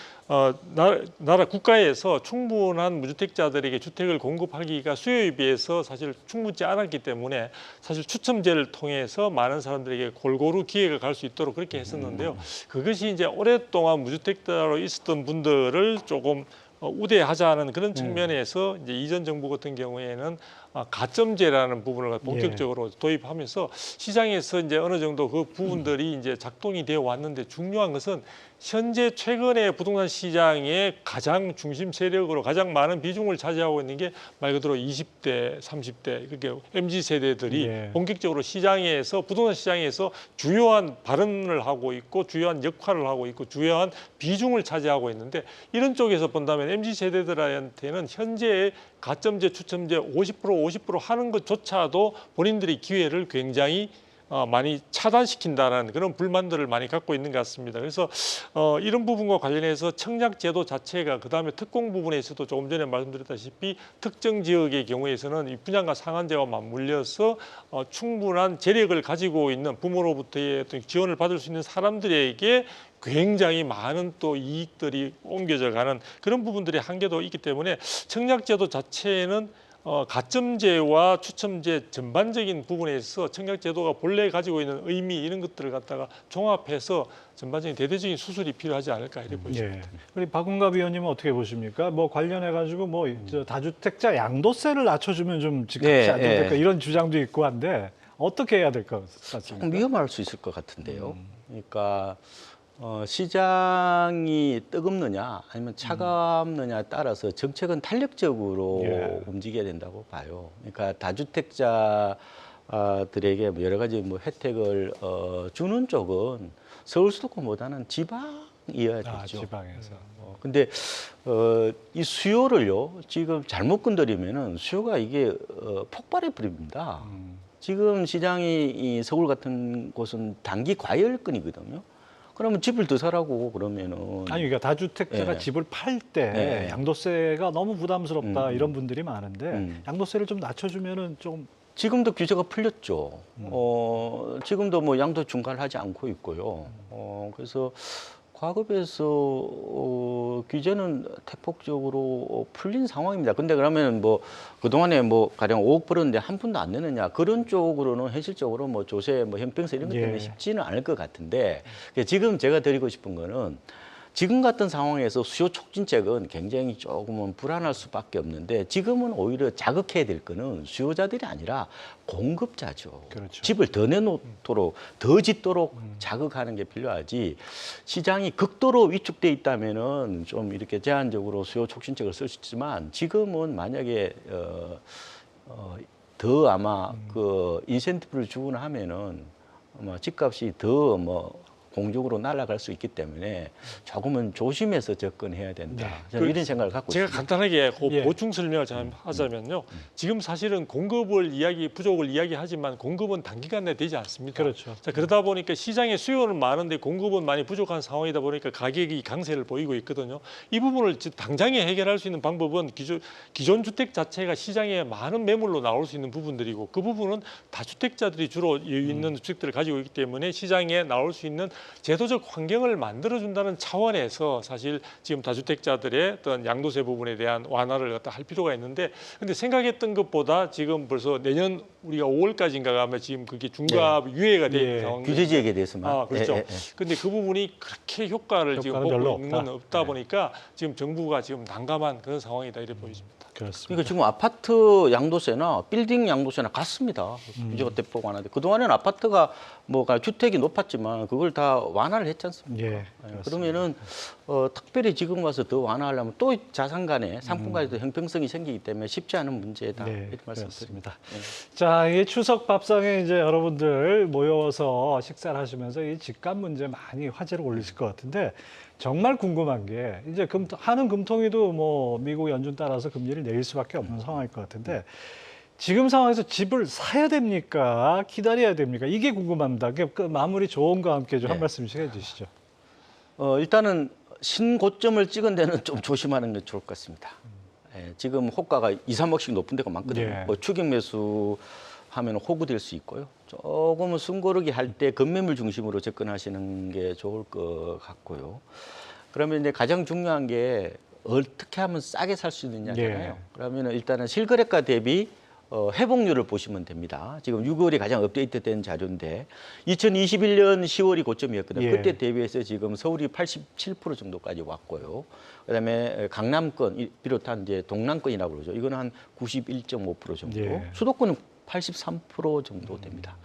Speaker 3: 나라 국가에서 충분한 무주택자들에게 주택을 공급하기가 수요에 비해서 사실 충분치 않았기 때문에 사실 추첨제를 통해서 많은 사람들에게 골고루 기회가 갈 수 있도록 그렇게 했었는데요. 그것이 이제 오랫동안 무주택자로 있었던 분들을 조금 우대하자는 그런 측면에서 이제 이전 정부 같은 경우에는 가점제라는 부분을 본격적으로 도입하면서 시장에서 이제 어느 정도 그 부분들이 이제 작동이 되어 왔는데 중요한 것은 현재 최근에 부동산 시장의 가장 중심 세력으로 가장 많은 비중을 차지하고 있는 게 말 그대로 20대, 30대 그렇게 MZ 세대들이 본격적으로 시장에서 부동산 시장에서 주요한 발언을 하고 있고 주요한 역할을 하고 있고 주요한 비중을 차지하고 있는데 이런 쪽에서 본다면 MZ 세대들한테는 현재의 가점제, 추첨제 50% 하는 것조차도 본인들이 기회를 굉장히 많이 차단시킨다는 그런 불만들을 많이 갖고 있는 것 같습니다. 그래서 이런 부분과 관련해서 청약제도 자체가 그다음에 특공 부분에서도 조금 전에 말씀드렸다시피 특정 지역의 경우에서는 이 분양가 상한제와 맞물려서 충분한 재력을 가지고 있는 부모로부터의 어떤 지원을 받을 수 있는 사람들에게 굉장히 많은 또 이익들이 옮겨져 가는 그런 부분들의 한계도 있기 때문에 청약제도 자체는 가점제와 추첨제 전반적인 부분에 있어서 청약제도가 본래 가지고 있는 의미 이런 것들을 갖다가 종합해서 전반적인 대대적인 수술이 필요하지 않을까 이렇게 보입니다.
Speaker 1: 예. 우리 박은갑 위원님은 어떻게 보십니까? 뭐 관련해 가지고 뭐 저 다주택자 양도세를 낮춰주면 좀 집값이
Speaker 2: 네,
Speaker 1: 안정될까
Speaker 2: 예.
Speaker 1: 이런 주장도 있고 한데 어떻게 해야 될 것 같습니까?
Speaker 2: 조금 위험할 수 있을 것 같은데요. 그러니까 시장이 뜨겁느냐 아니면 차갑느냐에 따라서 정책은 탄력적으로
Speaker 1: 예.
Speaker 2: 움직여야 된다고 봐요. 그러니까 다주택자들에게 여러 가지 뭐 혜택을 주는 쪽은 서울 수도권보다는 지방이어야 되죠.
Speaker 1: 아, 지방에서.
Speaker 2: 근데 이 수요를요 지금 잘못 건드리면은 수요가 이게 폭발해 버립니다. 지금 시장이 이 서울 같은 곳은 단기 과열권이거든요. 그러면 집을 더 사라고 그러면은
Speaker 1: 아니 그러니까 다주택자가
Speaker 2: 예.
Speaker 1: 집을 팔 때
Speaker 2: 예.
Speaker 1: 양도세가 너무 부담스럽다 이런 분들이 많은데 양도세를 좀 낮춰주면은 좀
Speaker 2: 지금도 규제가 풀렸죠. 지금도 뭐 양도 중과를 하지 않고 있고요. 그래서 과거에서 규제는 대폭적으로 풀린 상황입니다. 근데 그러면 뭐 그동안에 뭐 가령 5억 벌었는데 한 푼도 안 내느냐 그런 쪽으로는 현실적으로 뭐 조세, 뭐 형평세 이런 것 때문에
Speaker 1: 예.
Speaker 2: 쉽지는 않을 것 같은데 지금 제가 드리고 싶은 거는 지금 같은 상황에서 수요 촉진책은 굉장히 조금은 불안할 수밖에 없는데 지금은 오히려 자극해야 될 거는 수요자들이 아니라 공급자죠.
Speaker 1: 그렇죠.
Speaker 2: 집을 더 내놓도록 더 짓도록 자극하는 게 필요하지. 시장이 극도로 위축돼 있다면은 좀 이렇게 제한적으로 수요 촉진책을 쓸 수 있지만 지금은 만약에 더 아마 그 인센티브를 주거나 하면은 아마 집값이 더 뭐 공중으로 날아갈 수 있기 때문에 조금은 조심해서 접근해야 된다. 저는 이런 생각을 갖고
Speaker 3: 제가
Speaker 2: 있습니다.
Speaker 3: 간단하게 그
Speaker 1: 예.
Speaker 3: 보충 설명을 좀 하자면요. 지금 사실은 부족을 이야기하지만 공급은 단기간 내에 되지 않습니다.
Speaker 1: 그렇죠.
Speaker 3: 자, 그러다 보니까 시장에 수요는 많은데 공급은 많이 부족한 상황이다 보니까 가격이 강세를 보이고 있거든요. 이 부분을 당장에 해결할 수 있는 방법은 기존 주택 자체가 시장에 많은 매물로 나올 수 있는 부분들이고 그 부분은 다주택자들이 주로 여유 있는 주택들을 가지고 있기 때문에 시장에 나올 수 있는 제도적 환경을 만들어준다는 차원에서 사실 지금 다주택자들의 어떤 양도세 부분에 대한 완화를 갖다 할 필요가 있는데 근데 생각했던 것보다 지금 벌써 내년 우리가 5월까지인가 하면 지금 그게 중과 유예가 돼 있는
Speaker 1: 예.
Speaker 3: 상황.
Speaker 2: 규제 지역에 대해서만.
Speaker 3: 아, 그렇죠.
Speaker 2: 예, 예, 예.
Speaker 3: 근데 그 부분이 그렇게 효과를 지금
Speaker 1: 효과는 별로
Speaker 3: 보고 있는 건
Speaker 1: 없다.
Speaker 3: 없다
Speaker 1: 네.
Speaker 3: 보니까 지금 정부가 지금 난감한 그런 상황이다 이렇게 보여집니다.
Speaker 1: 그렇습니다.
Speaker 2: 그러니까 지금 아파트 양도세나 빌딩 양도세나 같습니다. 규제가 대폭 완화돼. 그동안에는 아파트가 뭐 주택이 높았지만 그걸 다 완화를 했지 않습니까?
Speaker 1: 예.
Speaker 2: 그러면은 특별히 지금 와서 더 완화하려면 또 자산 간에 상품 간에도 형평성이 생기기 때문에 쉽지 않은 문제다.
Speaker 1: 네,
Speaker 2: 이렇게 말씀드립니다.
Speaker 1: 그렇습니다. 자, 이 추석 밥상에 이제 여러분들 모여서 식사를 하시면서 이 집값 문제 많이 화제를 올리실 것 같은데 정말 궁금한 게 이제 한은 금통위도 뭐 미국 연준 따라서 금리를 내릴 수밖에 없는 상황일 것 같은데 지금 상황에서 집을 사야 됩니까? 기다려야 됩니까? 이게 궁금합니다. 그 마무리 조언과 함께 좀 한
Speaker 2: 네.
Speaker 1: 말씀씩 해주시죠.
Speaker 2: 일단은 신고점을 찍은 데는 좀 조심하는 게 좋을 것 같습니다. 예, 지금 호가가 2, 3억씩 높은 데가 많거든요.
Speaker 1: 예.
Speaker 2: 뭐 추격 매수 하면 호구될 수 있고요. 조금은 숨고르기 할 때 급매물 중심으로 접근하시는 게 좋을 것 같고요. 그러면 이제 가장 중요한 게 어떻게 하면 싸게 살 수 있느냐잖아요.
Speaker 1: 예.
Speaker 2: 그러면 일단은 실거래가 대비 회복률을 보시면 됩니다. 지금 6월이 가장 업데이트된 자료인데 2021년 10월이 고점이었거든요.
Speaker 1: 예.
Speaker 2: 그때 대비해서 지금 서울이 87% 정도까지 왔고요. 그다음에 강남권 비롯한 이제 동남권이라고 그러죠. 이거는 한 91.5% 정도.
Speaker 1: 예.
Speaker 2: 수도권은 83% 정도 됩니다.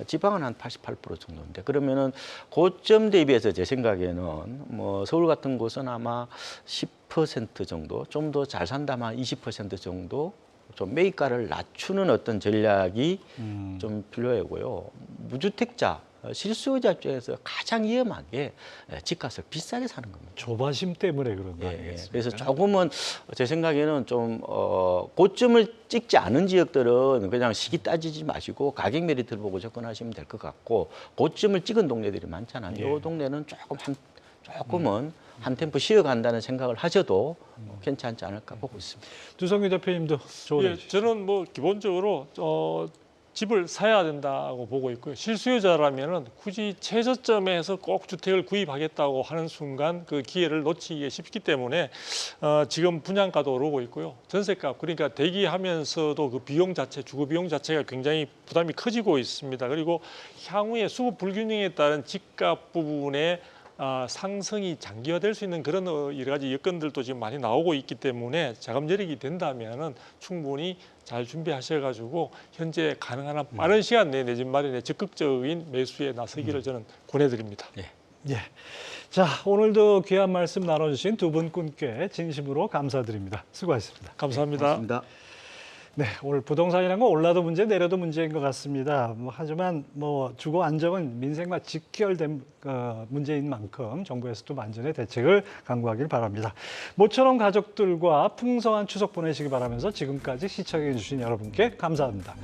Speaker 2: 지방은 한 88% 정도인데 그러면은 고점 대비해서 제 생각에는 뭐 서울 같은 곳은 아마 10% 정도 좀 더 잘 산다면 20% 정도 좀 매입가를 낮추는 어떤 전략이 좀 필요하고요. 무주택자, 실수요자 입장에서 가장 위험한 게 집값을 비싸게 사는 겁니다.
Speaker 1: 조바심 때문에 그런 거
Speaker 2: 예,
Speaker 1: 아니겠습니까?
Speaker 2: 그래서 조금은 제 생각에는 좀 고점을 찍지 않은 지역들은 그냥 시기 따지지 마시고 가격 메리트를 보고 접근하시면 될 것 같고 고점을 찍은 동네들이 많잖아요.
Speaker 1: 예.
Speaker 2: 이 동네는 조금은 한 템포 쉬어간다는 생각을 하셔도 괜찮지 않을까 보고 있습니다.
Speaker 1: 두성규 대표님도 조언해
Speaker 3: 예,
Speaker 1: 주시죠.
Speaker 3: 저는 뭐 기본적으로 집을 사야 된다고 보고 있고요. 실수요자라면은 굳이 최저점에서 꼭 주택을 구입하겠다고 하는 순간 그 기회를 놓치기 쉽기 때문에 지금 분양가도 오르고 있고요. 전세값 그러니까 대기하면서도 그 비용 자체, 주거 비용 자체가 굉장히 부담이 커지고 있습니다. 그리고 향후에 수급 불균형에 따른 집값 부분에 상승이 장기화될 수 있는 그런 여러 가지 여건들도 지금 많이 나오고 있기 때문에 자금 여력이 된다면은 충분히 잘 준비하셔가지고 현재 가능한 한 빠른 시간 내에 내 집 마련에 적극적인 매수에 나서기를 저는 권해드립니다.
Speaker 1: 예. 자, 오늘도 귀한 말씀 나눠주신 두 분께 진심으로 감사드립니다. 수고하셨습니다.
Speaker 3: 감사합니다.
Speaker 2: 고맙습니다.
Speaker 1: 네, 오늘 부동산이라는 건 올라도 문제, 내려도 문제인 것 같습니다. 하지만 주거 안정은 민생과 직결된 문제인 만큼 정부에서도 만전의 대책을 강구하길 바랍니다. 모처럼 가족들과 풍성한 추석 보내시기 바라면서 지금까지 시청해 주신 여러분께 감사합니다.